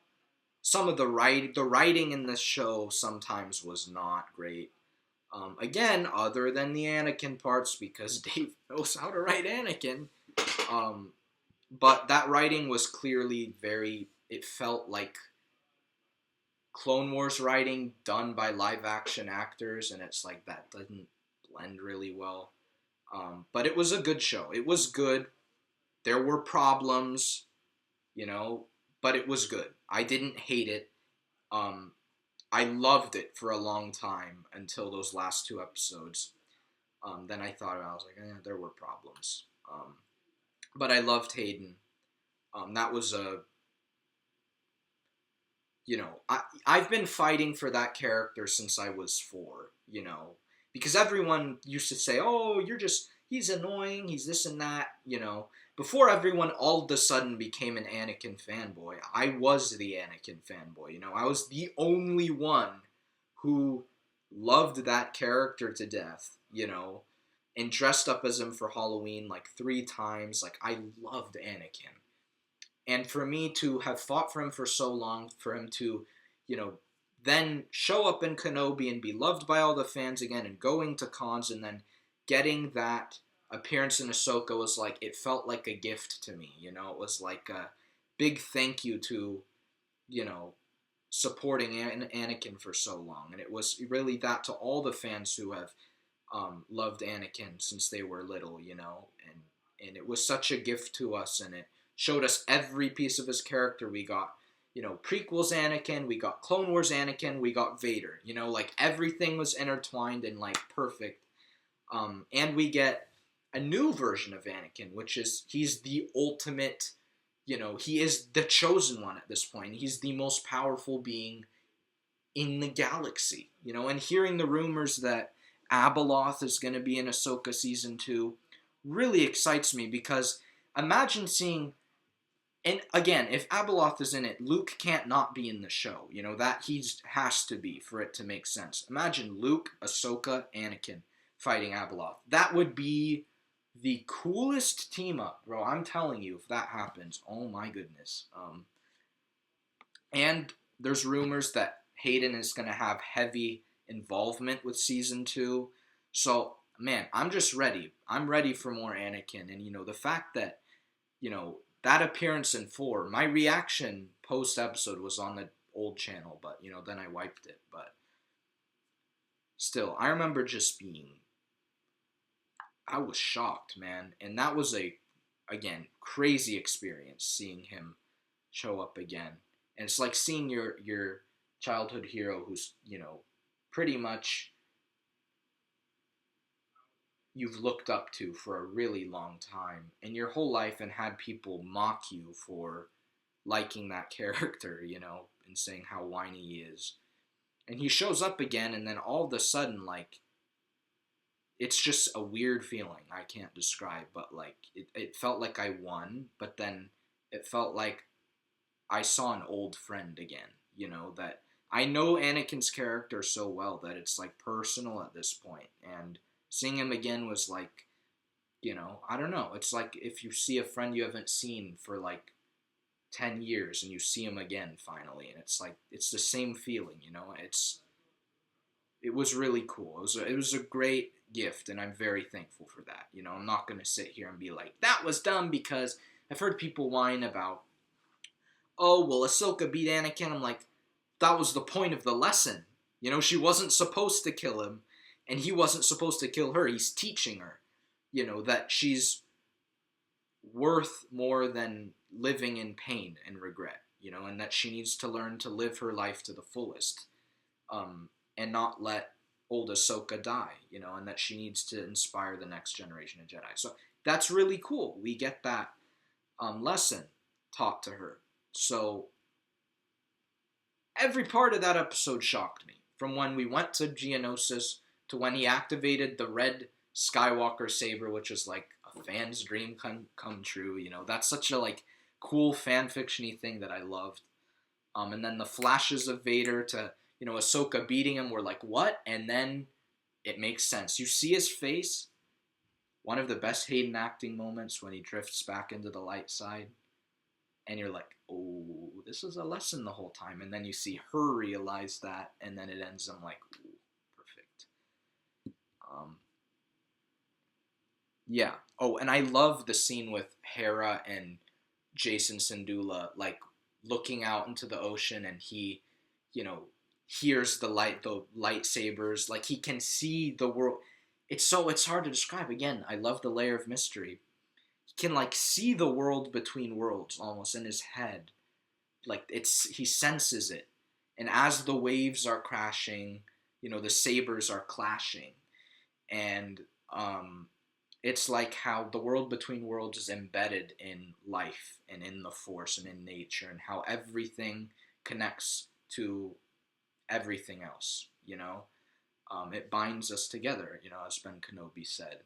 Some of the writing in this show sometimes was not great. Again, other than the Anakin parts, because Dave knows how to write Anakin. But that writing was clearly it felt like Clone Wars writing done by live action actors, and it's like that doesn't blend really well. But it was a good show. It was good. There were problems, but it was good. I didn't hate it. I loved it for a long time until those last 2 episodes. Then I thought I was like, there were problems. But I loved Hayden. That was I've been fighting for that character since I was 4, because everyone used to say, oh, you're just he's annoying, he's this and that, before everyone all of a sudden became an Anakin fanboy. I was the Anakin fanboy, I was the only one who loved that character to death, and dressed up as him for Halloween like 3 times. Like, I loved Anakin. And for me to have fought for him for so long, for him to, then show up in Kenobi and be loved by all the fans again, and going to cons, and then getting that appearance in Ahsoka was like, it felt like a gift to me, it was like a big thank you to, supporting Anakin for so long. And it was really that to all the fans who have loved Anakin since they were little, and it was such a gift to us, and it showed us every piece of his character. We got, prequels Anakin, we got Clone Wars Anakin, we got Vader, like everything was intertwined and like perfect. And we get a new version of Anakin, which is, he's the ultimate, he is the chosen one at this point. He's the most powerful being in the galaxy, and hearing the rumors that Abeloth is going to be in Ahsoka Season 2 really excites me, because imagine seeing, and again, if Abeloth is in it, Luke can't not be in the show, that has to be for it to make sense. Imagine Luke, Ahsoka, Anakin fighting Abeloth. That would be the coolest team up, bro. I'm telling you, if that happens, oh my goodness. And there's rumors that Hayden is going to have heavy involvement with Season 2. So, man, I'm just ready. I'm ready for more Anakin. And, the fact that, that appearance in 4, my reaction post-episode was on the old channel, but, then I wiped it. But still, I remember just I was shocked, man. And that was again, crazy experience, seeing him show up again. And it's like seeing your childhood hero who's, pretty much you've looked up to for a really long time in your whole life, and had people mock you for liking that character, and saying how whiny he is. And he shows up again, and then all of a sudden, like, it's just a weird feeling I can't describe, but like, it felt like I won, but then it felt like I saw an old friend again, that I know Anakin's character so well that it's like personal at this point. And seeing him again was like, I don't know. It's like if you see a friend you haven't seen for like 10 years and you see him again finally, and it's like, it's the same feeling, it was really cool. It was a great gift, and I'm very thankful for that. I'm not going to sit here and be like, that was dumb, because I've heard people whine about, oh, well, Ahsoka beat Anakin. I'm like, that was the point of the lesson. She wasn't supposed to kill him, and he wasn't supposed to kill her. He's teaching her, that she's worth more than living in pain and regret, and that she needs to learn to live her life to the fullest, and not let old Ahsoka die, and that she needs to inspire the next generation of Jedi. So that's really cool. We get that lesson taught to her. So every part of that episode shocked me. From when we went to Geonosis to when he activated the red Skywalker saber, which was like a fan's dream come true. That's such a like cool fan fiction-y thing that I loved. And then the flashes of Vader to, Ahsoka beating him were like, what? And then it makes sense. You see his face. One of the best Hayden acting moments when he drifts back into the light side. And you're like, oh, this is a lesson the whole time. And then you see her realize that, and then it ends. I'm like, ooh, perfect. Yeah. Oh, and I love the scene with Hera and Jason Syndulla, like, looking out into the ocean, and he, hears the lightsabers. Like, he can see the world. It's hard to describe. Again, I love the layer of mystery. Can like see the world between worlds almost in his head. Like, he senses it. And as the waves are crashing, the sabers are clashing. And it's like how the world between worlds is embedded in life and in the Force and in nature, and how everything connects to everything else, it binds us together, as Ben Kenobi said.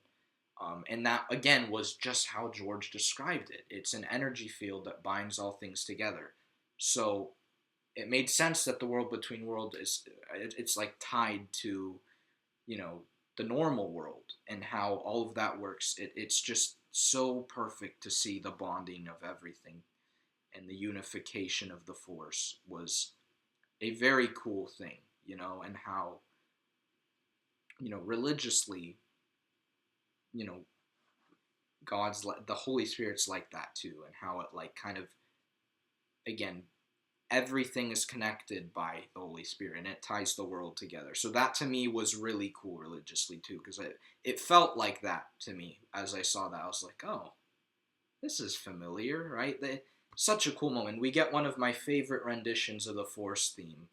And that, again, was just how George described it. It's an energy field that binds all things together. So it made sense that the world between world it's like tied to, you know, the normal world and how all of that works. It's just so perfect to see the bonding of everything, and the unification of the force was a very cool thing, you know, and how, you know, religiously, you know, the Holy Spirit's like that too, and how it like kind of, again, everything is connected by the Holy Spirit and it ties the world together. So that to me was really cool religiously too, because it felt like that to me as I saw that. I was like, oh, this is familiar, right? Such a cool moment. We get one of my favorite renditions of the Force theme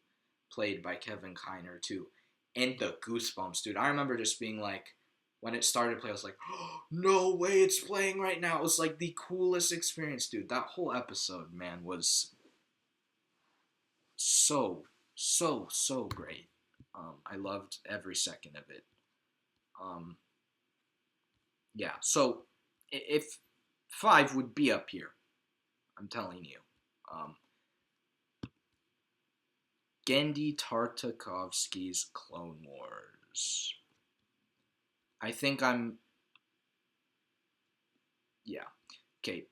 played by Kevin Kiner too. And the goosebumps, dude. I remember just being like, when it started to play, I was like, oh, no way it's playing right now. It was like the coolest experience, dude. That whole episode, man, was so, so great. I loved every second of it. Um, yeah, so if 5 would be up here, I'm telling you. Genndy Tartakovsky's Clone Wars. I think yeah. Okay.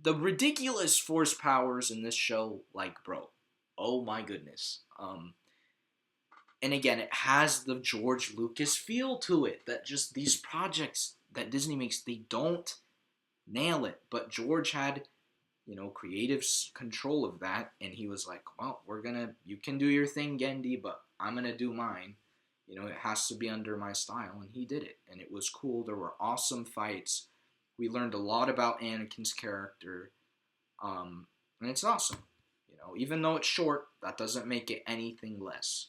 The ridiculous force powers in this show, like, bro, oh my goodness. And again, it has the George Lucas feel to it, that just these projects that Disney makes, they don't nail it. But George had, you know, creative control of that, and he was like, well, you can do your thing, Genndy, but I'm gonna do mine. You know, it has to be under my style, and he did it, and it was cool. There were awesome fights. We learned a lot about Anakin's character, and it's awesome. You know, even though it's short, that doesn't make it anything less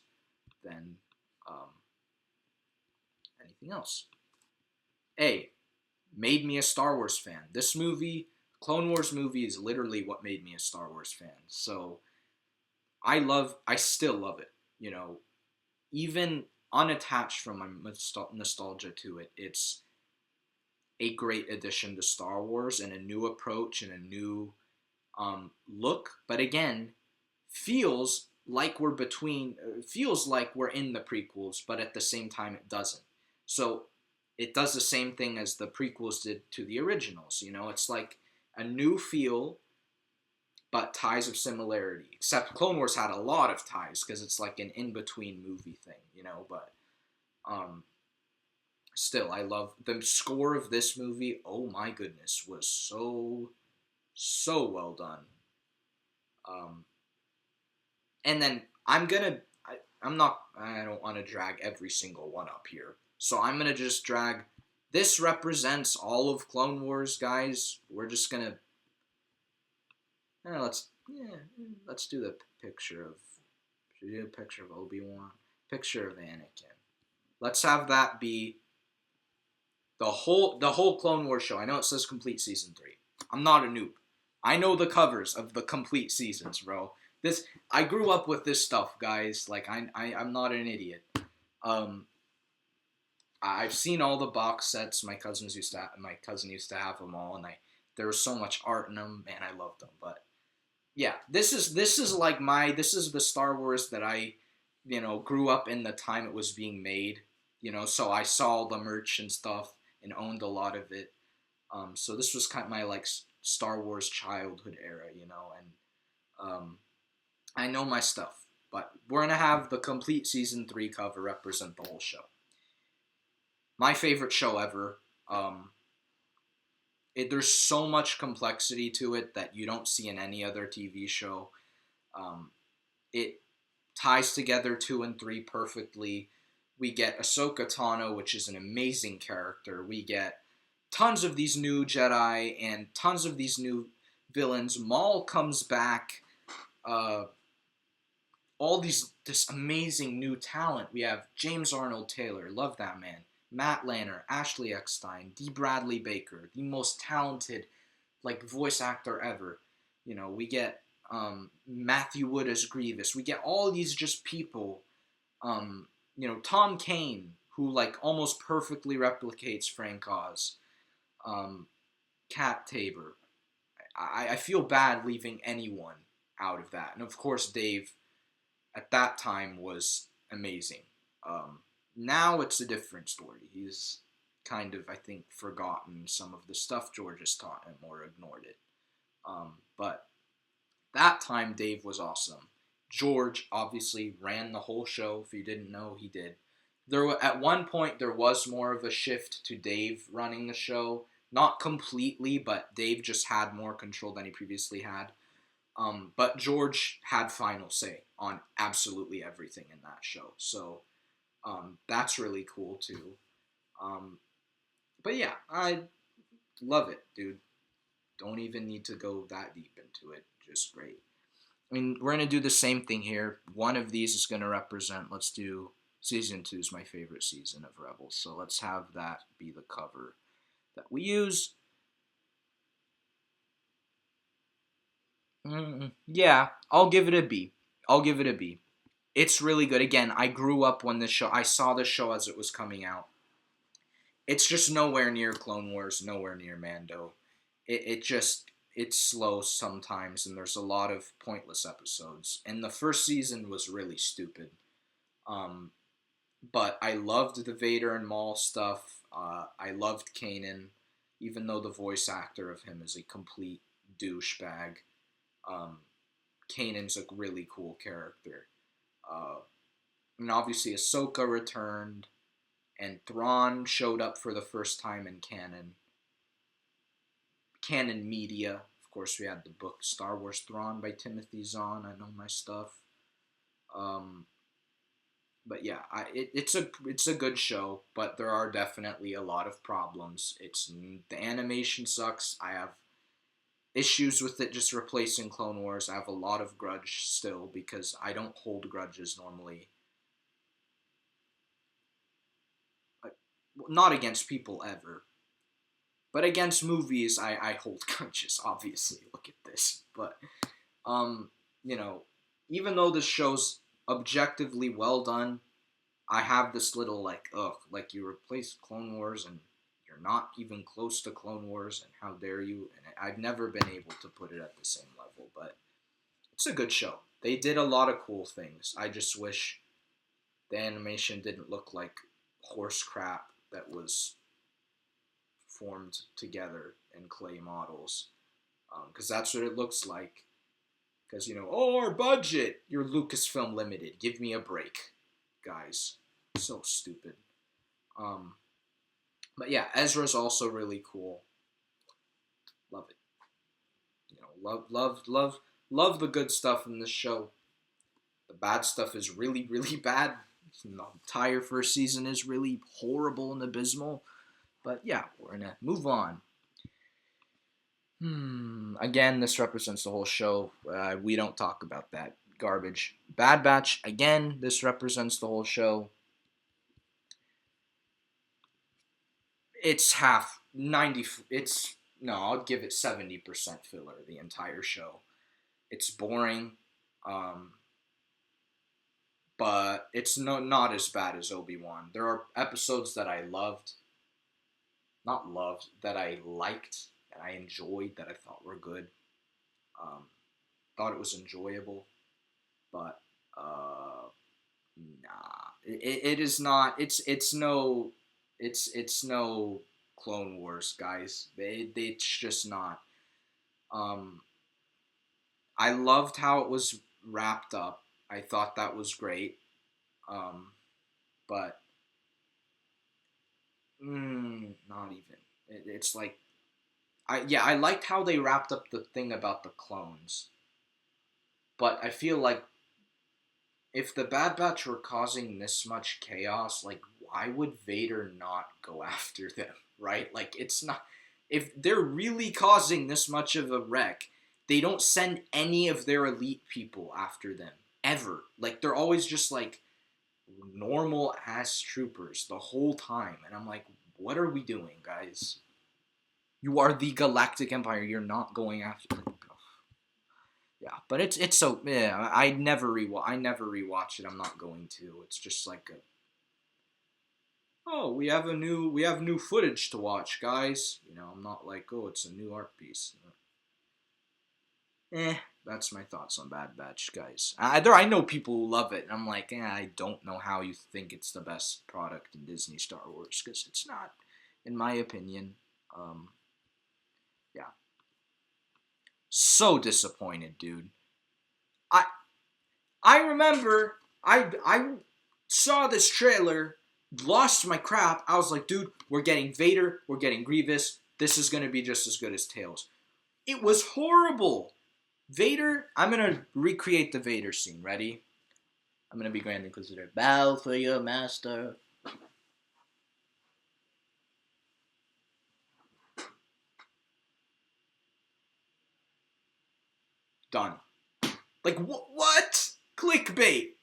than um, anything else. Made me a Star Wars fan. This movie, Clone Wars movie, is literally what made me a Star Wars fan. So I still love it. You know, even unattached from my nostalgia to it, it's a great addition to Star Wars and a new approach and a new look. But again, feels like feels like we're in the prequels, but at the same time it doesn't. So it does the same thing as the prequels did to the originals. You know, it's like a new feel, but ties of similarity. Except Clone Wars had a lot of ties because it's like an in-between movie thing, you know. But um, still, I love the score of this movie. Oh my goodness, was so well done. Um, and then I don't want to drag every single one up here. So I'm gonna just drag. This represents all of Clone Wars, guys. We're just gonna let's do the picture of should we do a picture of Obi-Wan, picture of Anakin. Let's have that be the whole Clone Wars show. I know it says complete season 3. I'm not a noob. I know the covers of the complete seasons, bro. This I grew up with this stuff, guys. Like I'm not an idiot. Um, I've seen all the box sets. My cousin used to have them all, and there was so much art in them, and I loved them. But yeah, this is this is the Star Wars that I, you know, grew up in the time it was being made. You know, so I saw the merch and stuff and owned a lot of it. So this was kind of my like Star Wars childhood era, you know, and I know my stuff. But we're gonna have the complete season 3 cover represent the whole show. My favorite show ever. There's so much complexity to it that you don't see in any other TV show. It ties together 2 and 3 perfectly. We get Ahsoka Tano, which is an amazing character. We get tons of these new Jedi and tons of these new villains. Maul comes back. All this amazing new talent. We have James Arnold Taylor, love that man. Matt Lanner, Ashley Eckstein, D. Bradley Baker, the most talented like voice actor ever. You know, we get Matthew Wood as Grievous. We get all these just people. You know, Tom Kane, who like almost perfectly replicates Frank Oz. Cat Tabor. I feel bad leaving anyone out of that. And of course, Dave at that time was amazing. Now it's a different story. He's kind of, I think, forgotten some of the stuff George has taught him or ignored it. But that time, Dave was awesome. George obviously ran the whole show. If you didn't know, he did. At one point there was more of a shift to Dave running the show. Not completely, but Dave just had more control than he previously had. But George had final say on absolutely everything in that show. So that's really cool too. But yeah, I love it, dude. Don't even need to go that deep into it. Just great. I mean, we're going to do the same thing here. One of these is going to represent, let's do, Season 2 is my favorite season of Rebels. So let's have that be the cover that we use. Yeah, I'll give it a B. I'll give it a B. It's really good. Again, I grew up when I saw this show as it was coming out. It's just nowhere near Clone Wars, nowhere near Mando. It's slow sometimes, and there's a lot of pointless episodes. And the first season was really stupid. But I loved the Vader and Maul stuff. I loved Kanan, even though the voice actor of him is a complete douchebag. Kanan's a really cool character. And obviously Ahsoka returned, and Thrawn showed up for the first time in canon media. Of course, we had the book Star Wars Thrawn by Timothy Zahn. I know my stuff. But yeah, it's a good show, but there are definitely a lot of problems. The animation sucks. I have issues with it just replacing Clone Wars. I have a lot of grudge still because I don't hold grudges normally. Not against people ever. But against movies, I hold grudges, obviously. Look at this. But, even though this show's objectively well done, I have this little, like you replaced Clone Wars and you're not even close to Clone Wars, and how dare you? And I've never been able to put it at the same level, but it's a good show. They did a lot of cool things. I just wish the animation didn't look like horse crap that was formed together in clay models, because that's what it looks like. Because, our budget, you're Lucasfilm Limited. Give me a break, guys. So stupid. But yeah, Ezra's also really cool. Love it. Love the good stuff in this show. The bad stuff is really, really bad. The entire first season is really horrible and abysmal. But yeah, we're gonna move on. Again, this represents the whole show. We don't talk about that garbage. Bad Batch, again, this represents the whole show. It's half, 90, I'll give it 70% filler, the entire show. It's boring, but it's not as bad as Obi-Wan. There are episodes that I that I liked, that I enjoyed, that I thought were good. Thought it was enjoyable, but nah, it is not. It's no Clone Wars, guys. It's just not. I loved how it was wrapped up. I thought that was great. But not even. It's like I liked how they wrapped up the thing about the clones. But I feel like if the Bad Batch were causing this much chaos, like, why would Vader not go after them, right? Like, it's not... If they're really causing this much of a wreck, they don't send any of their elite people after them, ever. Like, they're always just, like, normal-ass troopers the whole time. And I'm like, what are we doing, guys? You are the Galactic Empire. You're not going after... Yeah, but it's so... Yeah, I never rewatch it. I'm not going to. It's just like oh, we have new footage to watch, guys. I'm not like, oh, it's a new art piece. That's my thoughts on Bad Batch, guys. I know people who love it, and I'm like, I don't know how you think it's the best product in Disney Star Wars, because it's not, in my opinion. Yeah. So disappointed, dude. I I remember I saw this trailer, lost my crap. I was like, dude, we're getting Vader, we're getting Grievous. This is gonna be just as good as Tales. It was horrible. Vader, I'm gonna recreate the Vader scene. Ready? I'm gonna be Grand Inquisitor. Bow for your master. Done. Like, what? Clickbait.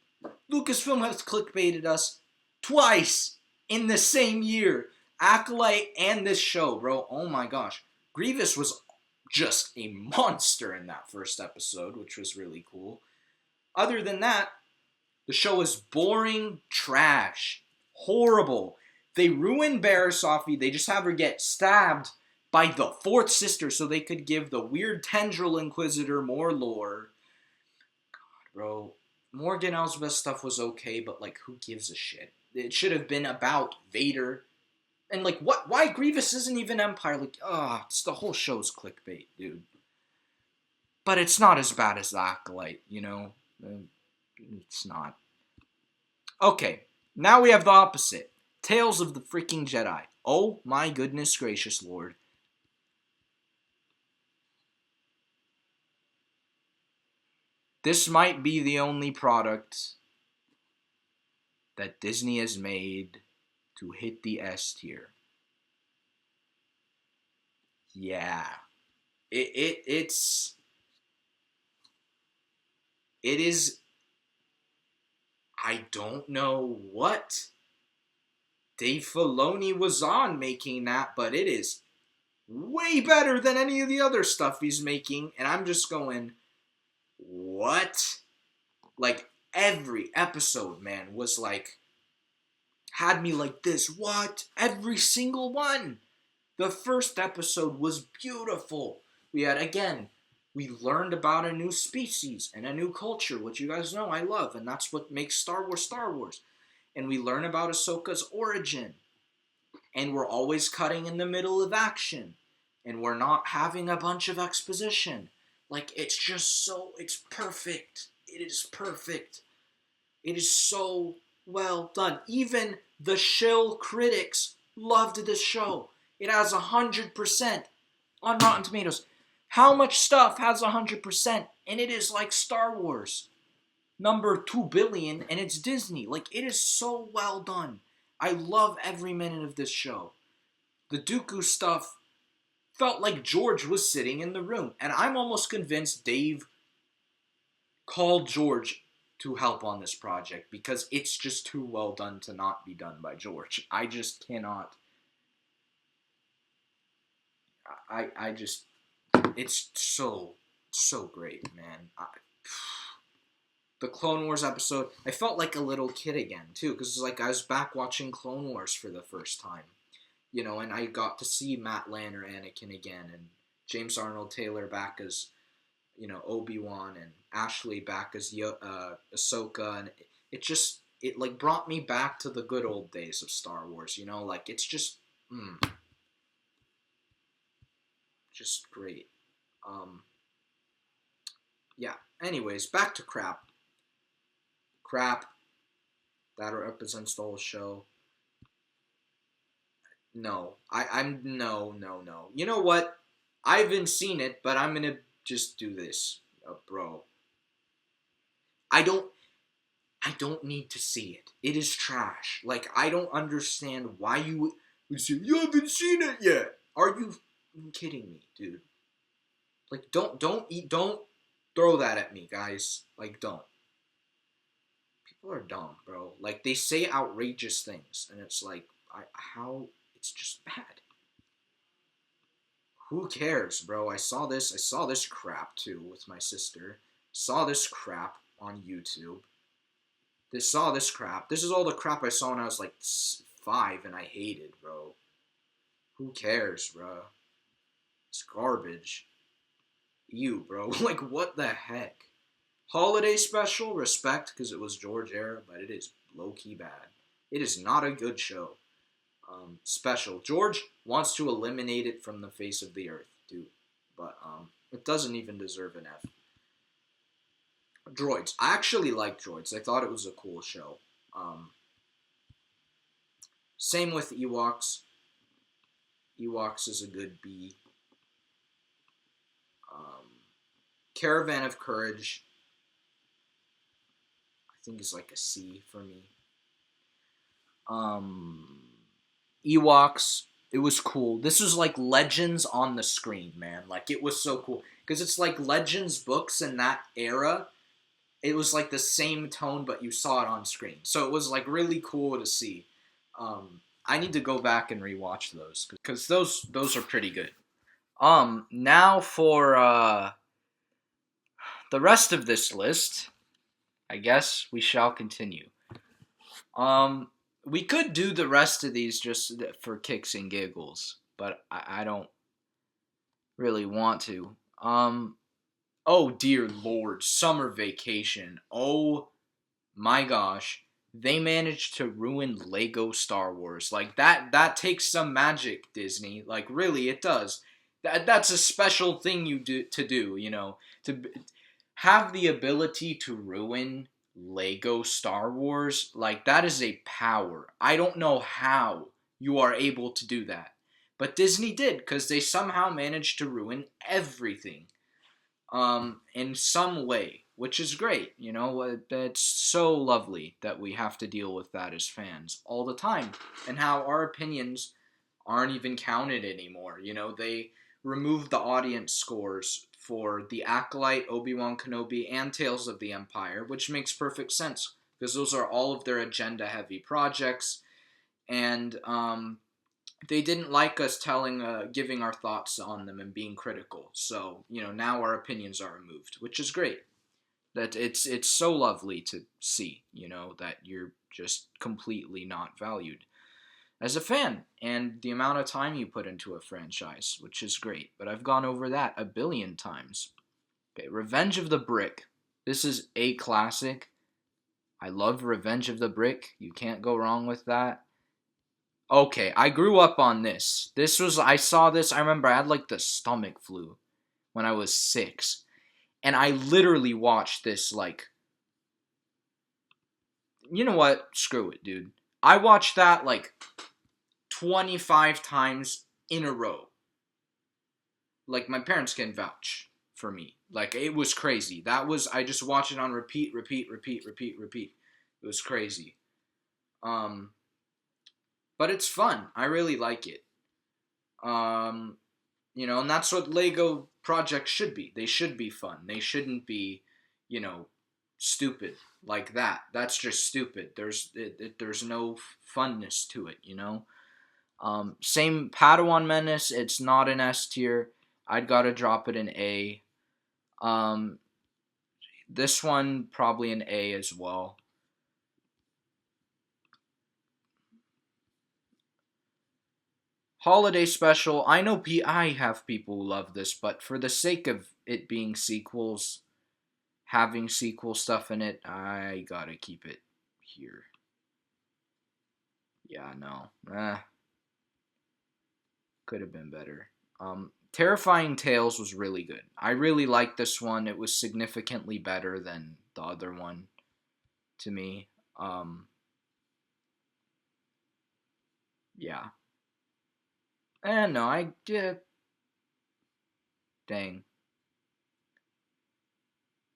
Lucasfilm has clickbaited us twice in the same year. Acolyte and this show, bro. Oh my gosh. Grievous was just a monster in that first episode, which was really cool. Other than that, the show is boring trash. Horrible. They ruined Barasoffy. They just have her get stabbed by the fourth sister so they could give the weird tendril Inquisitor more lore. God, bro. Morgan Elsbeth's stuff was okay, but, like, who gives a shit? It should have been about Vader. And, like, what? Why Grievous isn't even Empire? Like, it's the whole show's clickbait, dude. But it's not as bad as the Acolyte, It's not. Okay, now we have the opposite. Tales of the freaking Jedi. Oh my goodness gracious Lord. This might be the only product that Disney has made to hit the S tier. Yeah. It is, I don't know what Dave Filoni was on making that, but it is way better than any of the other stuff he's making, and I'm just going, what? Like, every episode, man, was like, had me like this. What? Every single one. The first episode was beautiful. We learned about a new species and a new culture, which you guys know I love, and that's what makes Star Wars Star Wars. And we learn about Ahsoka's origin. And we're always cutting in the middle of action. And we're not having a bunch of exposition. Like, it's perfect. It is perfect. It is so well done. Even the shill critics loved this show. It has 100% on Rotten Tomatoes. How much stuff has 100%? And it is like Star Wars. Number 2 billion, and it's Disney. Like, it is so well done. I love every minute of this show. The Dooku stuff felt like George was sitting in the room. And I'm almost convinced Dave called George to help on this project because it's just too well done to not be done by George. I just cannot. It's so great, man. The Clone Wars episode, I felt like a little kid again, too, because like I was back watching Clone Wars for the first time, and I got to see Matt Lanner, Anakin again, and James Arnold Taylor back as, Obi-Wan, and Ashley back as Ahsoka, and it like brought me back to the good old days of Star Wars, like it's just great. Yeah. Anyways, back to crap. That represents the whole show. No, I'm no. You know what? I haven't seen it, but I'm gonna just do this, bro. I don't need to see it. It is trash. Like, I don't understand why you would say you haven't seen it yet. Are you kidding me, dude? Like, don't throw that at me, guys. Like, don't. People are dumb, bro. Like, they say outrageous things, and it's like, how? It's just bad. Who cares, bro? I saw this crap, too, with my sister. Saw this crap on YouTube. Saw this crap. This is all the crap I saw when I was, like, 5 and I hated, bro. Who cares, bro? It's garbage. Ew, bro. Like, what the heck? Holiday special, respect, because it was George era, but it is low-key bad. It is not a good show. Special. George wants to eliminate it from the face of the earth, dude. But it doesn't even deserve an F. Droids. I actually like Droids. I thought it was a cool show. Same with Ewoks. Ewoks is a good B. Caravan of Courage, I think is like a C for me. Ewoks, it was cool. This was like Legends on the screen, man. Like, it was so cool. Because it's like Legends books in that era. It was like the same tone, but you saw it on screen. So it was like really cool to see. I need to go back and rewatch those. Because those are pretty good. Now for the rest of this list, I guess we shall continue. We could do the rest of these just for kicks and giggles, but I don't really want to. Oh dear Lord, Summer Vacation. Oh my gosh. They managed to ruin Lego Star Wars. Like, that takes some magic, Disney. Like, really, it does. That's a special thing you do, to have the ability to ruin Lego Star Wars. Like, that is a power. I don't know how you are able to do that. But Disney did, because they somehow managed to ruin everything. In some way, which is great. It's so lovely that we have to deal with that as fans all the time, and how our opinions aren't even counted anymore. They removed the audience scores for The Acolyte, Obi-Wan Kenobi, and Tales of the Empire, which makes perfect sense, because those are all of their agenda-heavy projects, and they didn't like us giving our thoughts on them and being critical. So, now our opinions are removed, which is great. That it's so lovely to see, that you're just completely not valued as a fan, and the amount of time you put into a franchise, which is great. But I've gone over that a billion times. Okay, Revenge of the Brick. This is a classic. I love Revenge of the Brick. You can't go wrong with that. Okay, I grew up on this. I saw this, I remember I had like the stomach flu when I was 6. And I literally watched this like, you know what? Screw it, dude. I watched that like 25 times in a row. Like, my parents can vouch for me. Like, it was crazy. I just watched it on repeat. It was crazy. But it's fun. I really like it. And that's what Lego projects should be. They should be fun. They shouldn't be, stupid like that. That's just stupid. There's no funness to it, Same Padawan Menace. It's not an S tier. I'd gotta drop it an A. This one probably an A as well. Holiday Special. I know I have people who love this, but for the sake of it being sequels, having sequel stuff in it, I gotta keep it here. Yeah, no. Could have been better. Terrifying Tales was really good. I really liked this one. It was significantly better than the other one to me. Yeah. No, I did. Dang.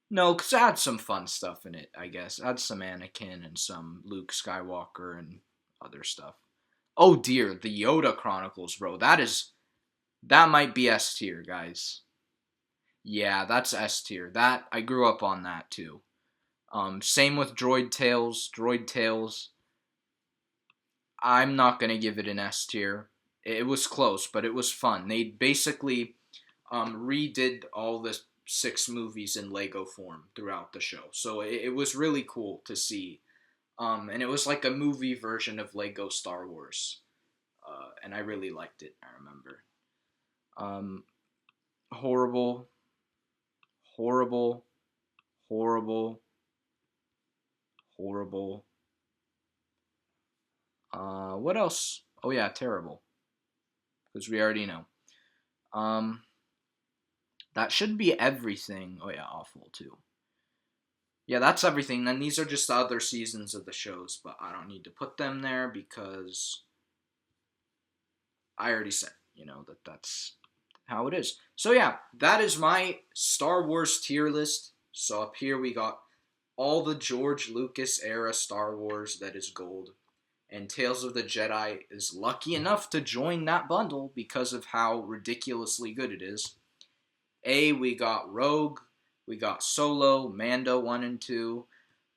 No, because it had some fun stuff in it, I guess. It had some Anakin and some Luke Skywalker and other stuff. Oh dear, the Yoda Chronicles, bro. That might be S tier, guys. Yeah, that's S tier. I grew up on that too. Same with Droid Tales. Droid Tales, I'm not gonna give it an S tier. It was close, but it was fun. They basically redid all the 6 movies in Lego form throughout the show, so it was really cool to see. And it was like a movie version of Lego Star Wars, and I really liked it. I remember. Um, horrible, horrible, horrible, horrible. What else? Oh yeah, terrible. Because we already know. Um, that should be everything. Oh yeah, awful too. Yeah, that's everything. Then these are just the other seasons of the shows, but I don't need to put them there because I already said, that's how it is. So yeah, that is my Star Wars tier list. So up here we got all the George Lucas era Star Wars that is gold. And Tales of the Jedi is lucky enough to join that bundle because of how ridiculously good it is. We got Rogue, we got Solo, Mando 1 and 2,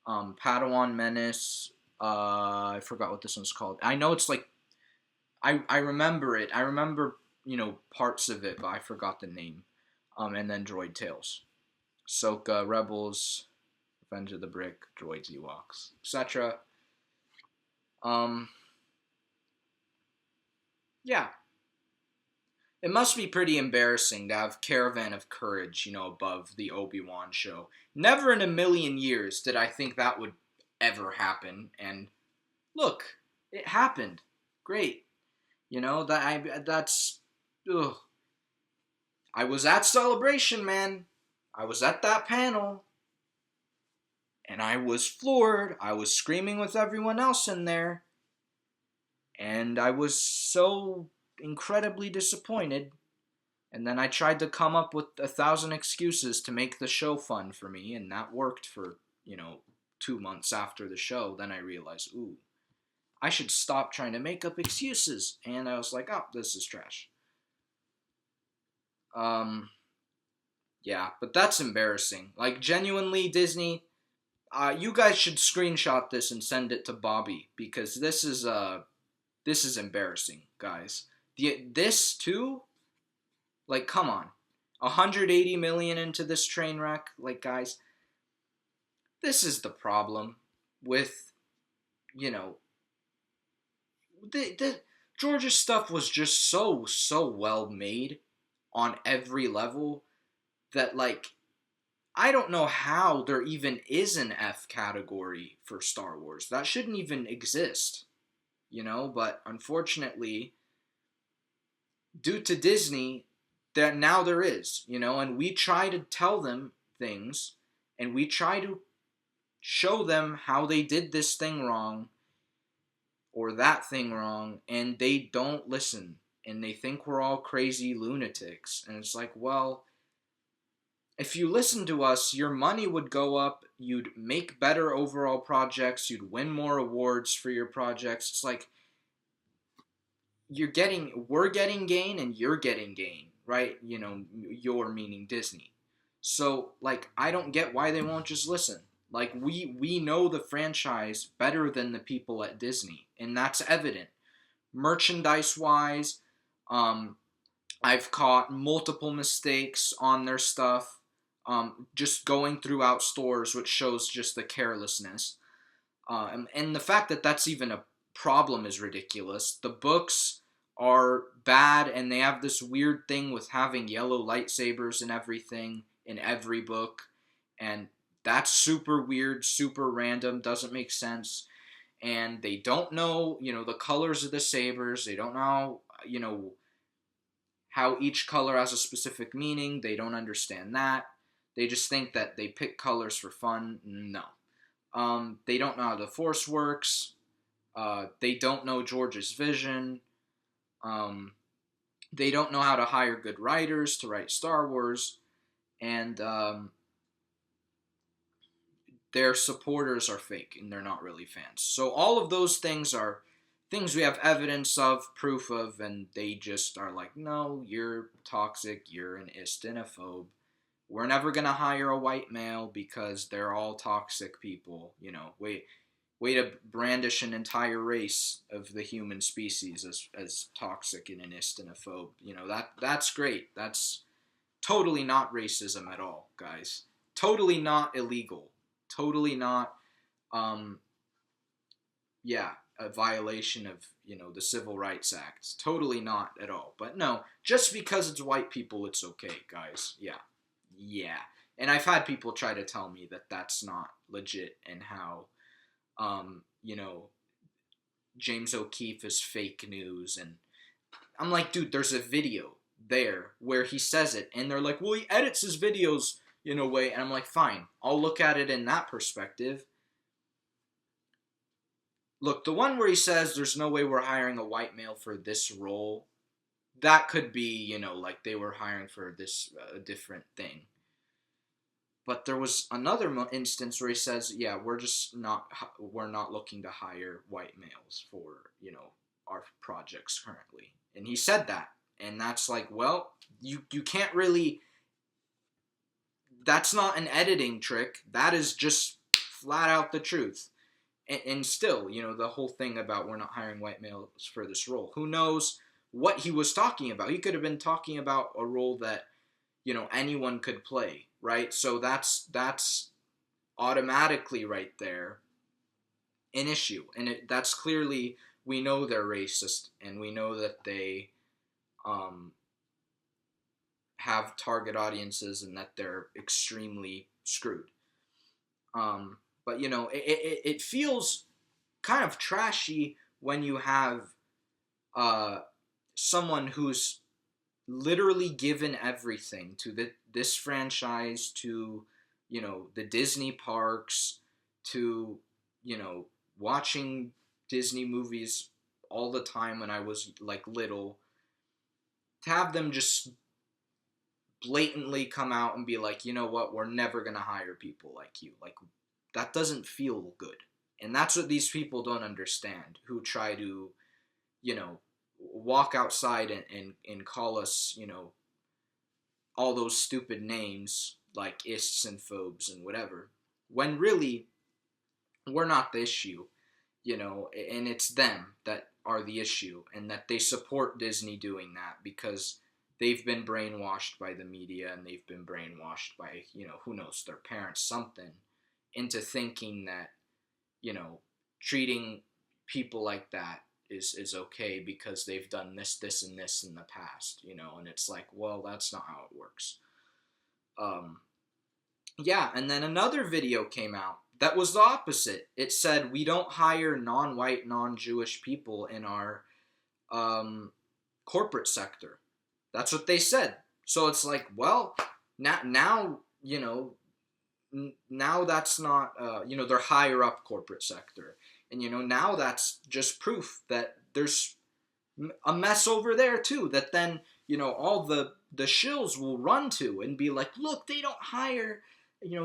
Padawan Menace. I forgot what this one's called. I know it's like I remember it. I remember parts of it, but I forgot the name. And then Droid Tales, Ahsoka, Rebels, Revenge of the Brick, Droids, Ewoks, etc. Yeah, it must be pretty embarrassing to have Caravan of Courage, above the Obi-Wan show. Never in a million years did I think that would ever happen, and look, it happened. Great. That's ugh. I was at Celebration, man. I was at that panel, and I was floored. I was screaming with everyone else in there, and I was so incredibly disappointed. And then I tried to come up with 1,000 excuses to make the show fun for me, and that worked for, 2 months after the show. Then I realized, ooh, I should stop trying to make up excuses. And I was like, oh, this is trash. Yeah, but that's embarrassing. Like, genuinely, Disney, you guys should screenshot this and send it to Bobby, because this is embarrassing, guys. This too? Like, come on. 180 million into this train wreck? Like, guys, this is the problem with, you know, the George's stuff was just so well made on every level that, like, I don't know how there even is an F category for Star Wars. That shouldn't even exist, but unfortunately, due to Disney, that now there is, and we try to tell them things, and we try to show them how they did this thing wrong or that thing wrong, and they don't listen, and they think we're all crazy lunatics. And it's like, well, if you listen to us, your money would go up, you'd make better overall projects, you'd win more awards for your projects. It's like, we're getting gain and you're getting gain, right? You're meaning Disney. So, like, I don't get why they won't just listen. Like, we know the franchise better than the people at Disney, and that's evident. Merchandise wise, I've caught multiple mistakes on their stuff, just going throughout stores, which shows just the carelessness. And the fact that that's even a problem is ridiculous. The books are bad, and they have this weird thing with having yellow lightsabers and everything in every book, and that's super weird, super random, doesn't make sense. And they don't know, the colors of the sabers. They don't know, how each color has a specific meaning. They don't understand that. They just think that they pick colors for fun. No. They don't know how the Force works. They don't know George's vision. They don't know how to hire good writers to write Star Wars. And their supporters are fake, and they're not really fans. So all of those things are things we have evidence of, proof of, and they just are like, no, you're toxic, you're an istinophobe. We're never going to hire a white male because they're all toxic people. Way to brandish an entire race of the human species as toxic and an istinophobe. That's great. That's totally not racism at all, guys. Totally not illegal. Totally not yeah, a violation of, the Civil Rights Act. Totally not at all. But no, just because it's white people, it's okay, guys. Yeah. Yeah. And I've had people try to tell me that that's not legit, and how, um, you know, James O'Keefe is fake news. And I'm like, dude, there's a video there where he says it. And they're like, well, he edits his videos in a way. And I'm like, fine, I'll look at it in that perspective. Look, the one where he says there's no way we're hiring a white male for this role, that could be, like they were hiring for this a different thing. But there was another instance where he says, yeah, we're not looking to hire white males for, our projects currently. And he said that. And that's like, well, you can't really, that's not an editing trick. That is just flat out the truth. And still, the whole thing about we're not hiring white males for this role. Who knows what he was talking about? He could have been talking about a role that, anyone could play, right? So that's automatically right there an issue. And that's clearly, we know they're racist, and we know that they have target audiences, and that they're extremely screwed. But, it feels kind of trashy when you have someone who's literally given everything to this franchise, to, the Disney parks, to, watching Disney movies all the time when I was, like, little, to have them just blatantly come out and be like, you know what, we're never going to hire people like you. Like, that doesn't feel good. And that's what these people don't understand, who try to, walk outside and call us, all those stupid names like ists and phobes and whatever, when really we're not the issue, and it's them that are the issue, and that they support Disney doing that because they've been brainwashed by the media, and they've been brainwashed by, who knows, their parents, something, into thinking that, treating people like that is okay because they've done this, and this in the past, and it's like, well, that's not how it works. Yeah, and then another video came out that was the opposite. It said, we don't hire non-white, non-Jewish people in our corporate sector. That's what they said. So it's like, well, now now that's not, they're higher up corporate sector. And, now that's just proof that there's a mess over there too, that then, all the shills will run to and be like, look, they don't hire,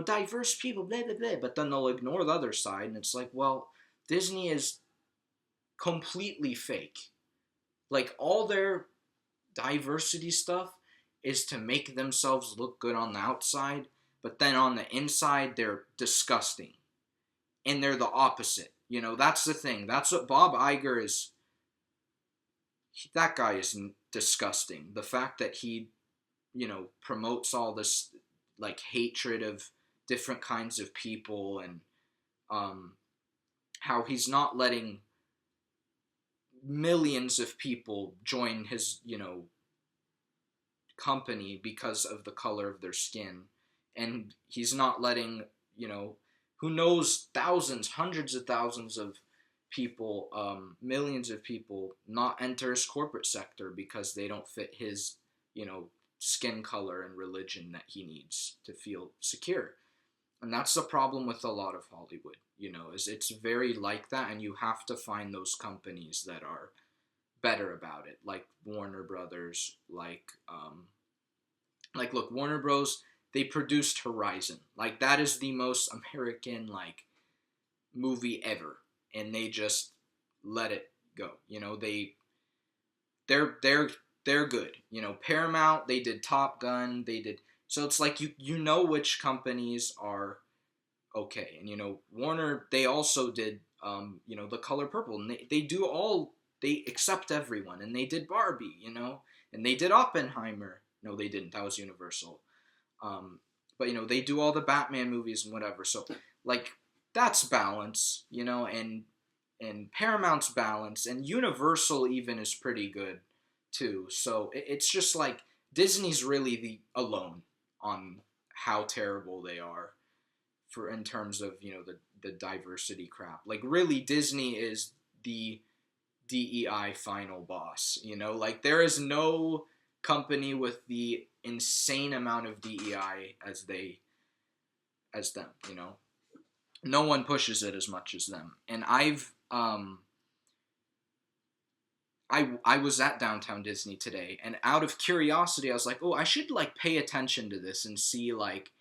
diverse people, blah, blah, blah. But then they'll ignore the other side. And it's like, well, Disney is completely fake. Like, all their diversity stuff is to make themselves look good on the outside, but then on the inside, they're disgusting. And they're the opposite. That's the thing. That's what Bob Iger is. That guy is disgusting. The fact that he, promotes all this, like, hatred of different kinds of people, and how he's not letting millions of people join his, company because of the color of their skin. And he's not letting, who knows, thousands, hundreds of thousands of people, millions of people not enter his corporate sector because they don't fit his, skin color and religion that he needs to feel secure. And that's the problem with a lot of Hollywood, is it's very like that, and you have to find those companies that are better about it, like Warner Brothers, like look, Warner Bros., they produced Horizon. Like, that is the most American, like, movie ever, and they just let it go. They're good. Paramount, they did Top Gun, they did, so it's like you know which companies are okay. And Warner, they also did The Color Purple, and they accept everyone, and they did Barbie, and they did Oppenheimer. No, they didn't. That was Universal. But they do all the Batman movies and whatever. So, like, that's balance, and and Paramount's balance, and Universal even is pretty good too. So it's just like Disney's really the alone on how terrible they are for in terms of the diversity crap. Like really, Disney is the DEI final boss. Like there is no company with the insane amount of DEI as them. No one pushes it as much as them. And I was at Downtown Disney today, and out of curiosity, I was like, oh, I should like pay attention to this and see like,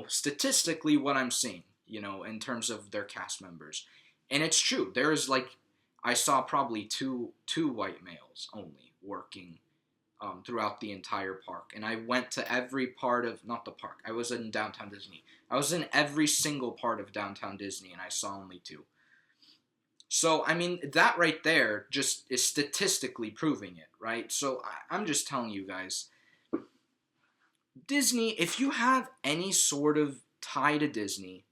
statistically what I'm seeing, in terms of their cast members. And it's true. There is like, I saw probably two white males only working throughout the entire park. And I went to every part of, not the park, I was in Downtown Disney. I was in every single part of Downtown Disney, and I saw only two. So, I mean, that right there just is statistically proving it, right? So, I'm just telling you guys, Disney, if you have any sort of tie to Disney,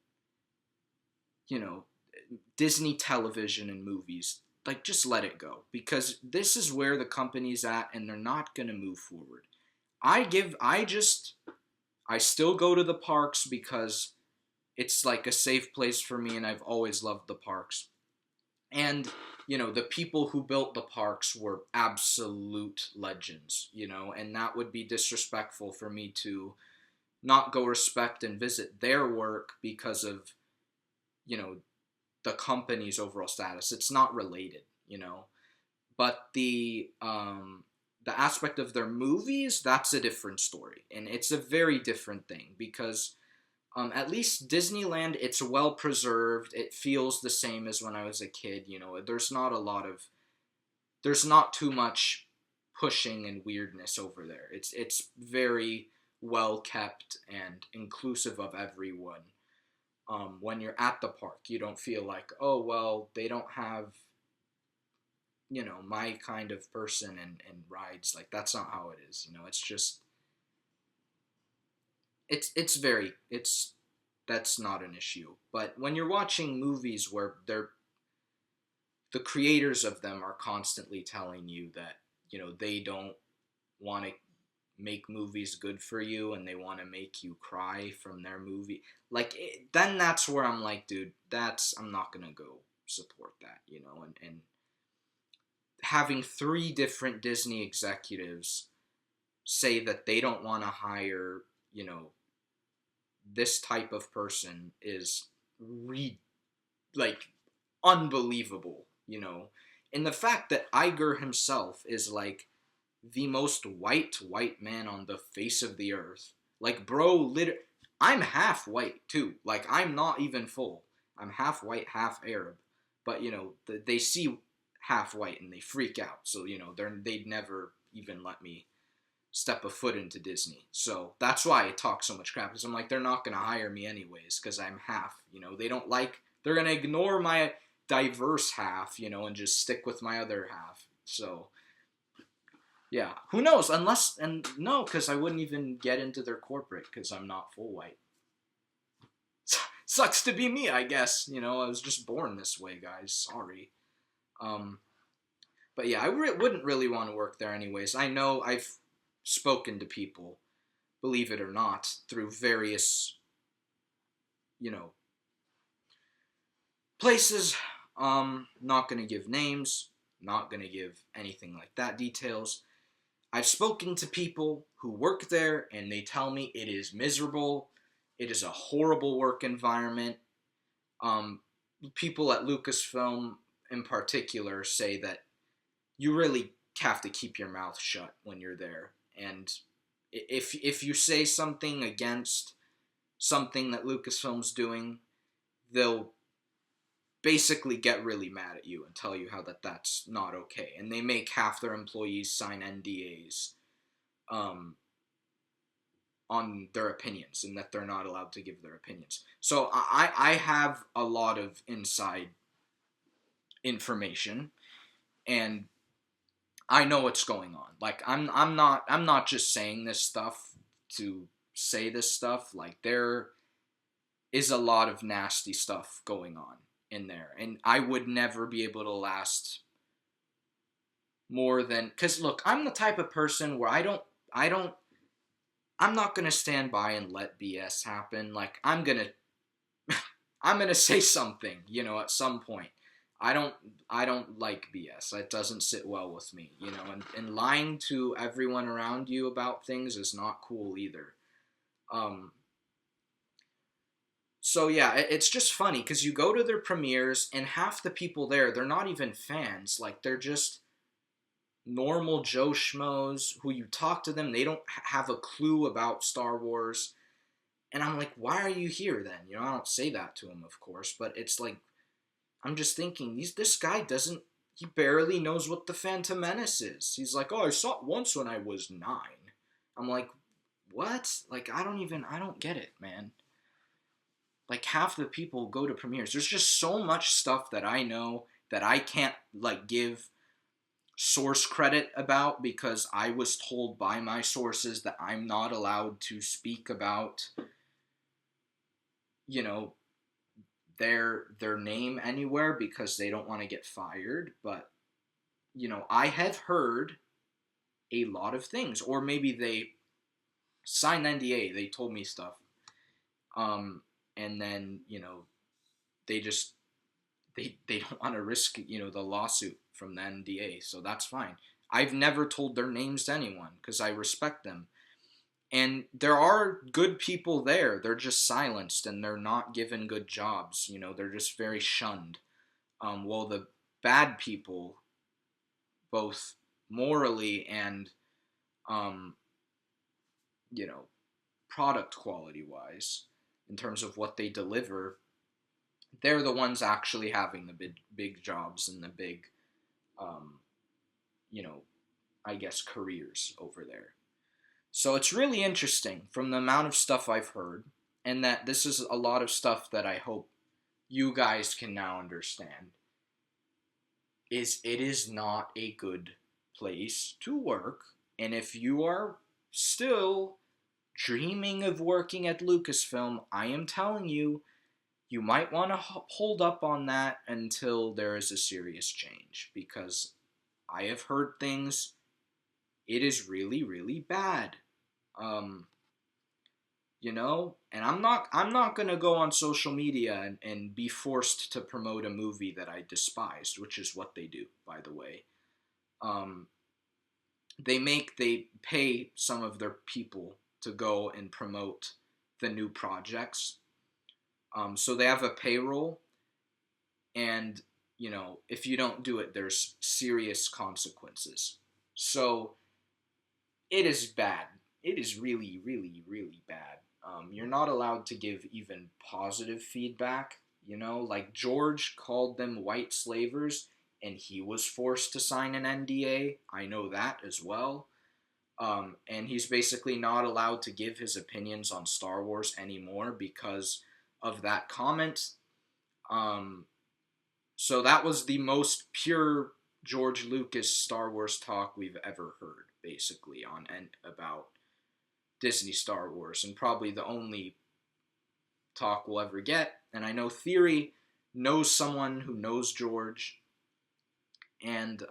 Disney television and movies, like, just let it go. Because this is where the company's at, and they're not going to move forward. I still go to the parks because it's like a safe place for me, and I've always loved the parks. And, the people who built the parks were absolute legends, and that would be disrespectful for me to not go respect and visit their work because of, the company's overall status. It's not related, but the aspect of their movies, that's a different story. And it's a very different thing because at least Disneyland, it's well preserved. It feels the same as when I was a kid. There's not too much pushing and weirdness over there. It's very well kept and inclusive of everyone. When you're at the park, you don't feel like, oh, well, they don't have, my kind of person and rides. Like, that's not how it is. It's just, that's not an issue. But when you're watching movies where the creators of them are constantly telling you that, they don't want to make movies good for you and they want to make you cry from their movie, then that's where I'm like, dude, I'm not going to go support that, and having 3 different Disney executives say that they don't want to hire, this type of person is unbelievable, and the fact that Iger himself is like the most white man on the face of the earth, like, bro, I'm half white too, like, I'm not even full, I'm half white, half Arab, but they see half white and they freak out, so they'd never even let me step a foot into Disney. So that's why I talk so much crap, because I'm like, they're not going to hire me anyways because I'm half, they're going to ignore my diverse half, and just stick with my other half. So yeah, who knows, because I wouldn't even get into their corporate because I'm not full white. Sucks to be me, I guess. I was just born this way, guys. Sorry. But yeah, I wouldn't really want to work there anyways. I know I've spoken to people, believe it or not, through various, places. Not going to give names, not going to give anything like that details. I've spoken to people who work there, and they tell me it is miserable. It is a horrible work environment. People at Lucasfilm in particular say that you really have to keep your mouth shut when you're there. And if you say something against something that Lucasfilm's doing, they'll basically get really mad at you and tell you how that's not okay. And they make half their employees sign NDAs on their opinions, and that they're not allowed to give their opinions. So I have a lot of inside information, and I know what's going on. Like, I'm not just saying this stuff to say this stuff. Like, there is a lot of nasty stuff going on. in there, and I would never be able to last more than, because look, I'm the type of person where I don't I'm not gonna stand by and let BS happen. Like I'm gonna say something, at some point. I don't I don't like BS. It doesn't sit well with me, and lying to everyone around you about things is not cool either. Um, so yeah, it's just funny because you go to their premieres and half the people there, they're not even fans. Like they're just normal Joe schmoes who you talk to them, they don't have a clue about Star Wars. And I'm like, why are you here then? I don't say that to him, of course, but it's like, I'm just thinking, this guy doesn't, he barely knows what the Phantom Menace is. He's like, oh, I saw it once when I was 9. I'm like, what? Like, I don't get it, man. Like, half the people go to premieres. There's just so much stuff that I know that I can't, like, give source credit about because I was told by my sources that I'm not allowed to speak about, you know, their name anywhere because they don't want to get fired. But I have heard a lot of things, or maybe they signed NDA, they told me stuff, and then they just they don't want to risk the lawsuit from the NDA, so that's fine. I've never told their names to anyone because I respect them. And there are good people there. They're just silenced and they're not given good jobs. They're just very shunned. While the bad people, both morally and, um, you know, product quality wise, in terms of what they deliver, they're the ones actually having the big jobs and the big, um, you know, I guess careers over there. So it's really interesting from the amount of stuff I've heard, and that this is a lot of stuff that I hope you guys can now understand. It is not a good place to work, and if you are still dreaming of working at Lucasfilm, I am telling you, you might want to hold up on that until there is a serious change, because I have heard things. It is really, really bad. Um, and I'm not gonna go on social media and be forced to promote a movie that I despised, which is what they do, by the way. Um, they pay some of their people to go and promote the new projects. So they have a payroll, and if you don't do it, there's serious consequences. So it is bad. It is really, really, really bad. You're not allowed to give even positive feedback. Like George called them white slavers, and he was forced to sign an NDA. I know that as well. And he's basically not allowed to give his opinions on Star Wars anymore because of that comment. So that was the most pure George Lucas Star Wars talk we've ever heard, basically, on and about Disney Star Wars, and probably the only talk we'll ever get. And I know Theory knows someone who knows George, and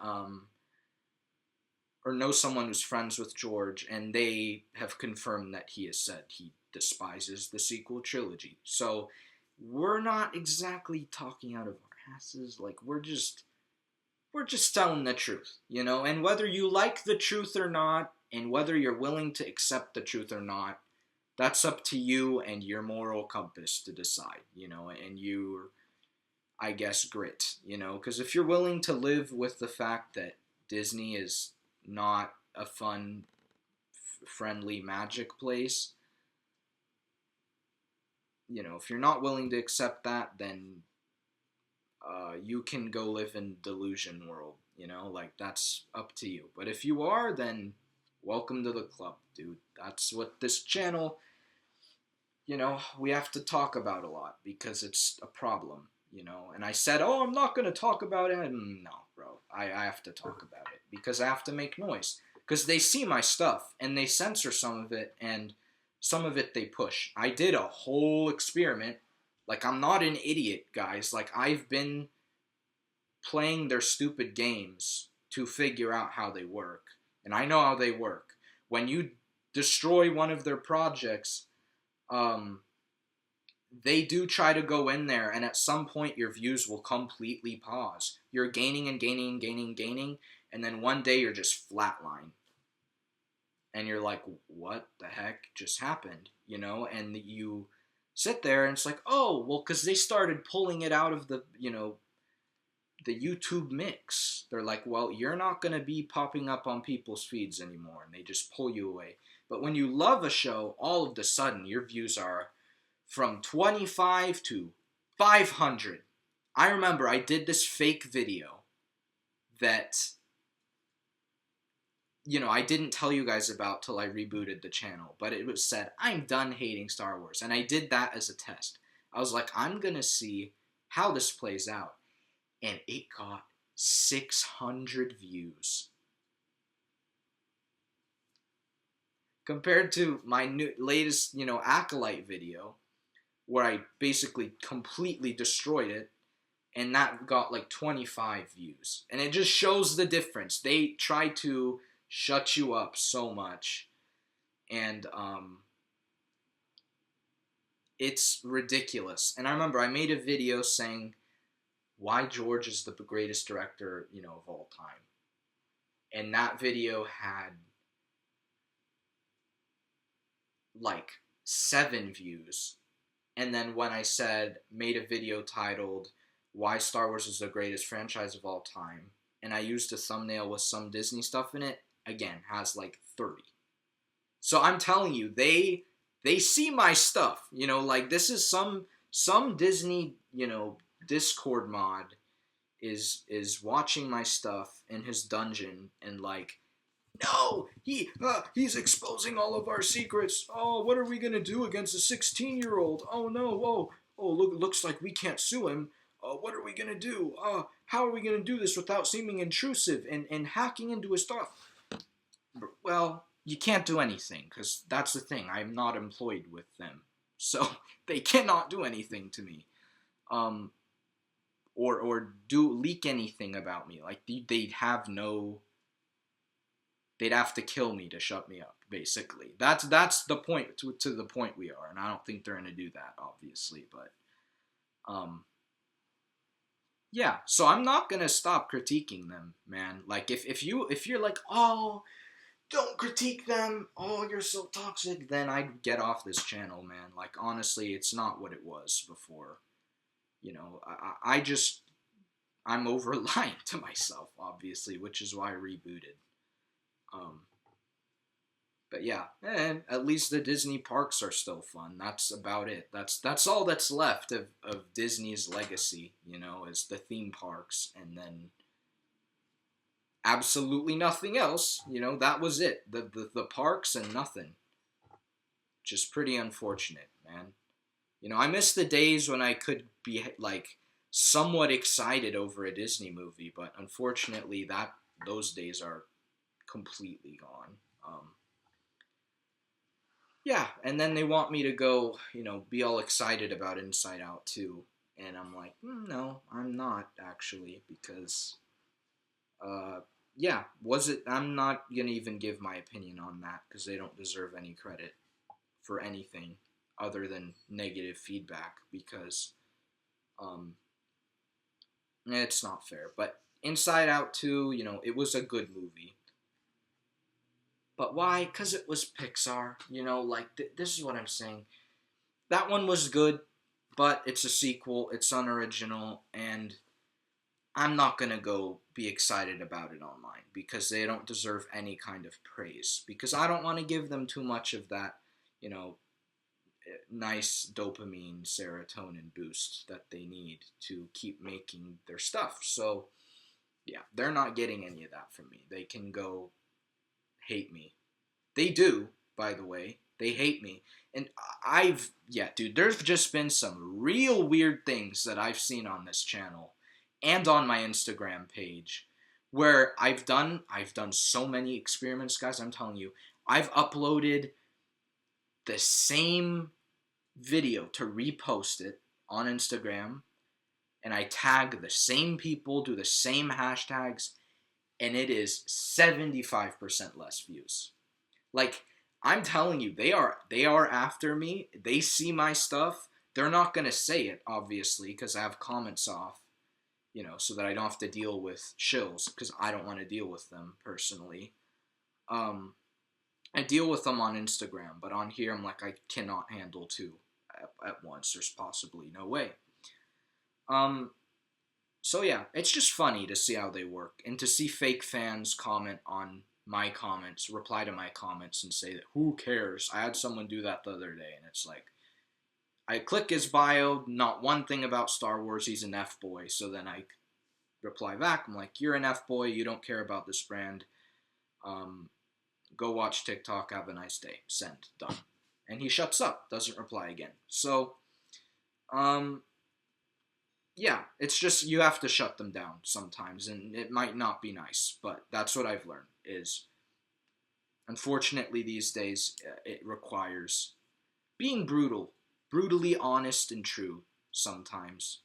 or knows someone who's friends with George, and they have confirmed that he has said he despises the sequel trilogy. So we're not exactly talking out of our asses. Like we're just telling the truth, and whether you like the truth or not, and whether you're willing to accept the truth or not, that's up to you and your moral compass to decide, and your, I guess, grit, because if you're willing to live with the fact that Disney is not a fun, friendly magic place, if you're not willing to accept that, then you can go live in delusion world, like that's up to you. But if you are, then welcome to the club, dude. That's what this channel, we have to talk about a lot because it's a problem, And I said, oh, I'm not going to talk about it. No, bro, I have to talk about it because I have to make noise. Because they see my stuff and they censor some of it, and some of it they push. I did a whole experiment Like, I'm not an idiot, guys. Like, I've been playing their stupid games to figure out how they work. And I know how they work. When you destroy one of their projects, they do try to go in there, and at some point your views will completely pause. You're gaining and gaining and gaining and gaining, and then one day you're just flatline. And you're like, what the heck just happened? You know, and you sit there and it's like, oh, well, because they started pulling it out of the, you know, the YouTube mix. They're like, well, you're not going to be popping up on people's feeds anymore, and they just pull you away. But when you love a show, all of a sudden your views are from 25 to 500. I remember I did this fake video that, you know, I didn't tell you guys about till I rebooted the channel, but it was said, I'm done hating Star Wars. And I did that as a test. I was like, I'm going to see how this plays out. And it got 600 views. Compared to my latest, you know, Acolyte video, where I basically completely destroyed it, and that got like 25 views. And it just shows the difference. They try to shut you up so much, and it's ridiculous. And I remember I made a video saying why George is the greatest director, you know, of all time. And that video had like 7 views. And then when I said, made a video titled, Why Star Wars is the Greatest Franchise of All Time, and I used a thumbnail with some Disney stuff in it, again, has like 30. So I'm telling you, they see my stuff. You know, like, this is some Disney, you know, Discord mod is watching my stuff in his dungeon and like, no, he's exposing all of our secrets. Oh, what are we gonna do against a 16-year-old? Oh no, looks like we can't sue him. What are we gonna do? How are we gonna do this without seeming intrusive and hacking into his stuff? Well, you can't do anything, because that's the thing. I'm not employed with them, so they cannot do anything to me, or do leak anything about me. Like, they'd have no. They'd have to kill me to shut me up, basically. That's the point, to the point we are, and I don't think they're going to do that, obviously, but, yeah, so I'm not going to stop critiquing them, man. Like, if you're like, oh, don't critique them, oh, you're so toxic, then I'd get off this channel, man. Like, honestly, it's not what it was before. You know, I'm over-lying to myself, obviously, which is why I rebooted. But yeah, and at least the Disney parks are still fun. That's about it. That's all that's left of Disney's legacy, you know, is the theme parks, and then absolutely nothing else. You know, that was it. The parks and nothing. Just pretty unfortunate, man. You know, I miss the days when I could be like somewhat excited over a Disney movie, but unfortunately those days are completely gone. Yeah, and then they want me to go, you know, be all excited about Inside Out 2, and I'm like, no, I'm not, actually, because, yeah, I'm not gonna even give my opinion on that, because they don't deserve any credit for anything other than negative feedback, because, it's not fair. But Inside Out 2, you know, it was a good movie. But why? Because it was Pixar. You know, like, this is what I'm saying. That one was good, but it's a sequel, it's unoriginal, and I'm not going to go be excited about it online, because they don't deserve any kind of praise. Because I don't want to give them too much of that, you know, nice dopamine, serotonin boost that they need to keep making their stuff. So, yeah, they're not getting any of that from me. They can go hate me. They do, by the way. They hate me. And dude, there's just been some real weird things that I've seen on this channel and on my Instagram page where I've done so many experiments, guys. I'm telling you, I've uploaded the same video to repost it, on Instagram, and I tag the same people, do the same hashtags, and it is 75% less views. Like, I'm telling you, they are after me. They see my stuff. They're not going to say it, obviously, because I have comments off, so that I don't have to deal with shills, because I don't want to deal with them personally. I deal with them on Instagram, but on here I'm like, I cannot handle two at once. There's possibly no way. So yeah, it's just funny to see how they work, and to see fake fans comment on my comments, reply to my comments, and say that who cares. I had someone do that the other day, and it's like, I click his bio, not one thing about Star Wars, he's an F-boy. So then I reply back, I'm like, you're an F-boy, you don't care about this brand. Go watch TikTok, have a nice day. Send, done. And he shuts up, doesn't reply again. So, yeah, it's just, you have to shut them down sometimes, and it might not be nice, but that's what I've learned, is, unfortunately these days, it requires being brutally honest and true sometimes,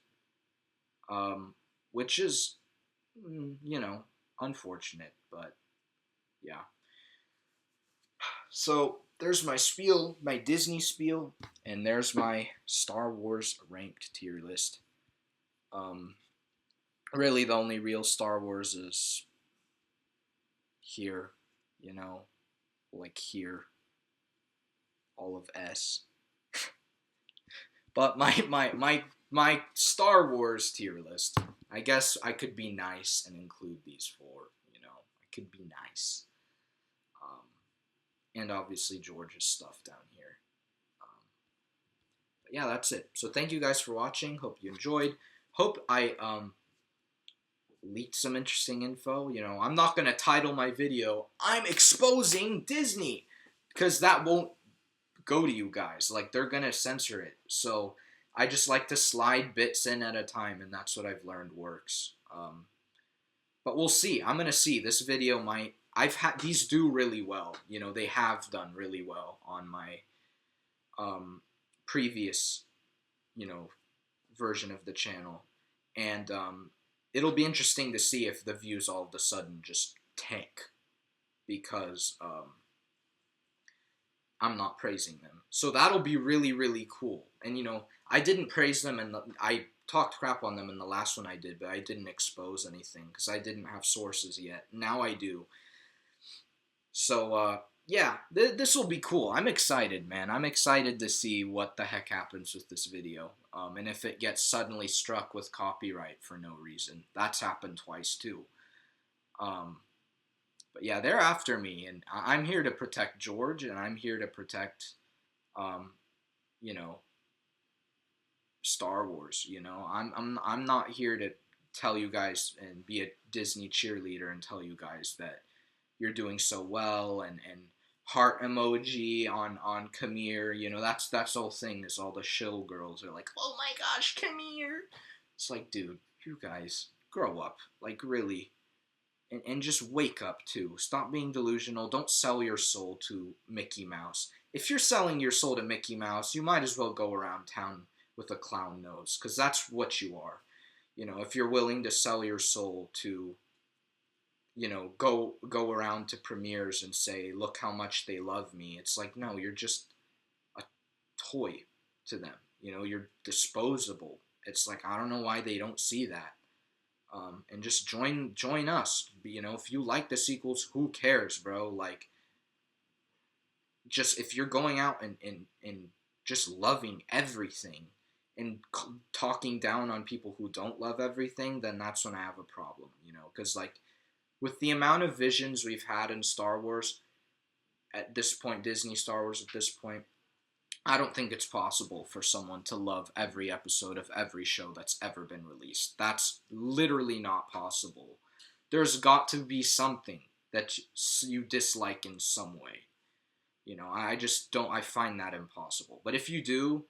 which is, unfortunate, but yeah. So there's my spiel, my Disney spiel, and there's my Star Wars ranked tier list. Really the only real Star Wars is here, like here, all of S. But my Star Wars tier list, I guess I could be nice and include these four, I could be nice. And obviously George's stuff down here. But yeah, that's it. So thank you guys for watching. Hope you enjoyed. Hope I leaked some interesting info. I'm not going to title my video, I'm exposing Disney, because that won't go to you guys. Like, they're going to censor it. So I just like to slide bits in at a time, and that's what I've learned works. But we'll see. I'm going to see. This video might... these do really well. They have done really well on my previous, version of the channel. And it'll be interesting to see if the views all of a sudden just tank, because I'm not praising them. So that'll be really, really cool. And, I didn't praise them, and I talked crap on them in the last one I did, but I didn't expose anything, because I didn't have sources yet. Now I do. So, yeah, this will be cool. I'm excited, man. I'm excited to see what the heck happens with this video. And if it gets suddenly struck with copyright for no reason. That's happened twice, too. But yeah, they're after me, and I'm here to protect George, and I'm here to protect, Star Wars. I'm not here to tell you guys and be a Disney cheerleader and tell you guys that you're doing so well, and heart emoji on Camille. That's the whole thing, is all the shill girls are like, oh my gosh, Camille. It's like, dude, you guys grow up, like, really, and just wake up too. Stop being delusional. Don't sell your soul to Mickey Mouse. If you're selling your soul to Mickey Mouse, you might as well go around town with a clown nose, because that's what you are. If you're willing to sell your soul to, go around to premieres and say, look how much they love me. It's like, no, you're just a toy to them. You're disposable. It's like, I don't know why they don't see that. And just join us. If you like the sequels, who cares, bro? Like, just, if you're going out and just loving everything and talking down on people who don't love everything, then that's when I have a problem, because, like, with the amount of visions we've had in Star Wars at this point, Disney Star Wars at this point, I don't think it's possible for someone to love every episode of every show that's ever been released. That's literally not possible. There's got to be something that you dislike in some way. I just don't, I find that impossible. But if you do,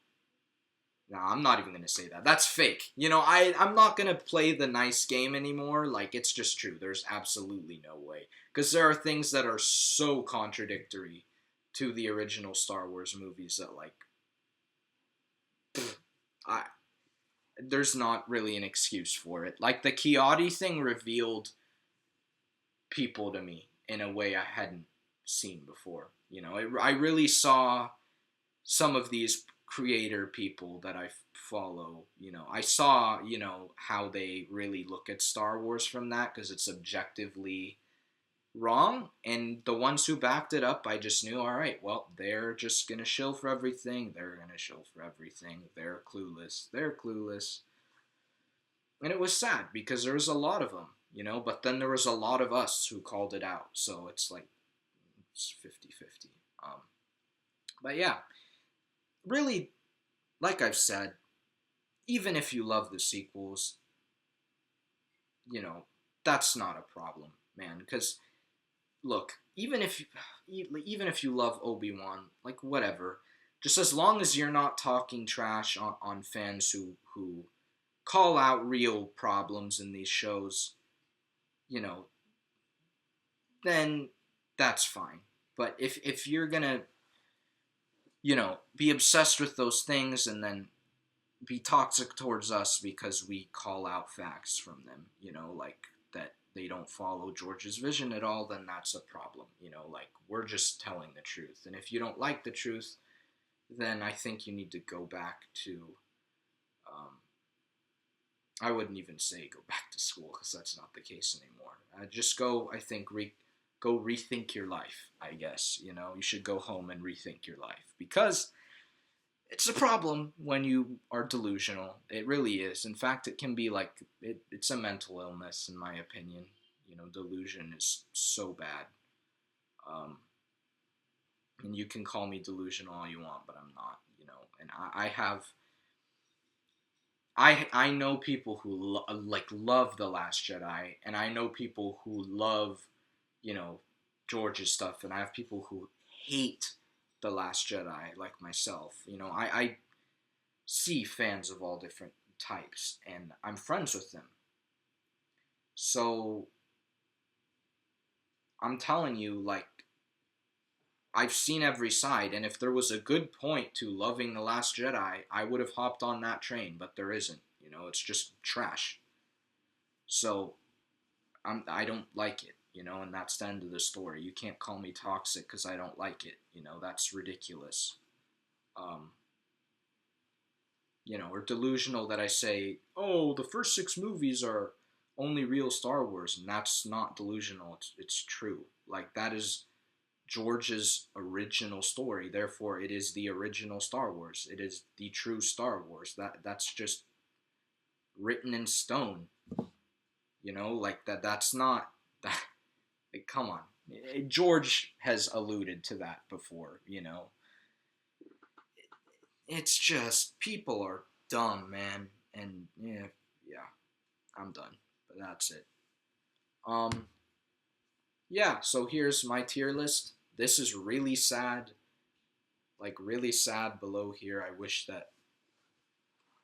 no, I'm not even going to say that. That's fake. I'm not going to play the nice game anymore. Like, it's just true. There's absolutely no way. Because there are things that are so contradictory to the original Star Wars movies that, like, there's not really an excuse for it. Like the Chiodi thing revealed people to me in a way I hadn't seen before. I really saw some of these creator people that I follow. I saw, how they really look at Star Wars from that, because it's objectively wrong, and the ones who backed it up, I just knew, all right, well, they're just gonna shill for everything, they're clueless, and it was sad because there was a lot of them, but then there was a lot of us who called it out, so it's like, it's 50-50. But yeah, really, like I've said, even if you love the sequels, that's not a problem, man, because look, even if you love Obi-Wan, like whatever, just as long as you're not talking trash on fans who call out real problems in these shows, you know, then that's fine. But if you're gonna, be obsessed with those things and then be toxic towards us because we call out facts from them, like that they don't follow George's vision at all, then that's a problem. Like we're just telling the truth. And if you don't like the truth, then I think you need to go back to, I wouldn't even say go back to school because that's not the case anymore. Just go, I think, go rethink your life, I guess. You should go home and rethink your life because it's a problem when you are delusional. It really is. In fact, it can be like, it's a mental illness, in my opinion. Delusion is so bad. And you can call me delusional all you want, but I'm not, and I know people who love The Last Jedi, and I know people who love, George's stuff, and I have people who hate The Last Jedi, like myself. I see fans of all different types, and I'm friends with them. So I'm telling you, like, I've seen every side, and if there was a good point to loving The Last Jedi, I would have hopped on that train, but there isn't. It's just trash. So I don't like it, and that's the end of the story. You can't call me toxic because I don't like it. That's ridiculous. Or delusional that I say, oh, the first 6 movies are only real Star Wars, and that's not delusional. It's true. Like, that is George's original story. Therefore, it is the original Star Wars. It is the true Star Wars. That's just written in stone. Like that's not that. Like, come on. George has alluded to that before. It's just people are dumb, man. And yeah, I'm done. But that's it. Yeah. So here's my tier list. This is really sad. Like, really sad below here. I wish that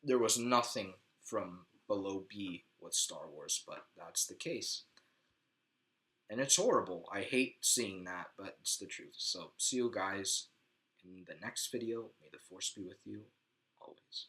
there was nothing from below B with Star Wars, but that's the case. And it's horrible. I hate seeing that, but it's the truth. So, see you guys in the next video. May the Force be with you always.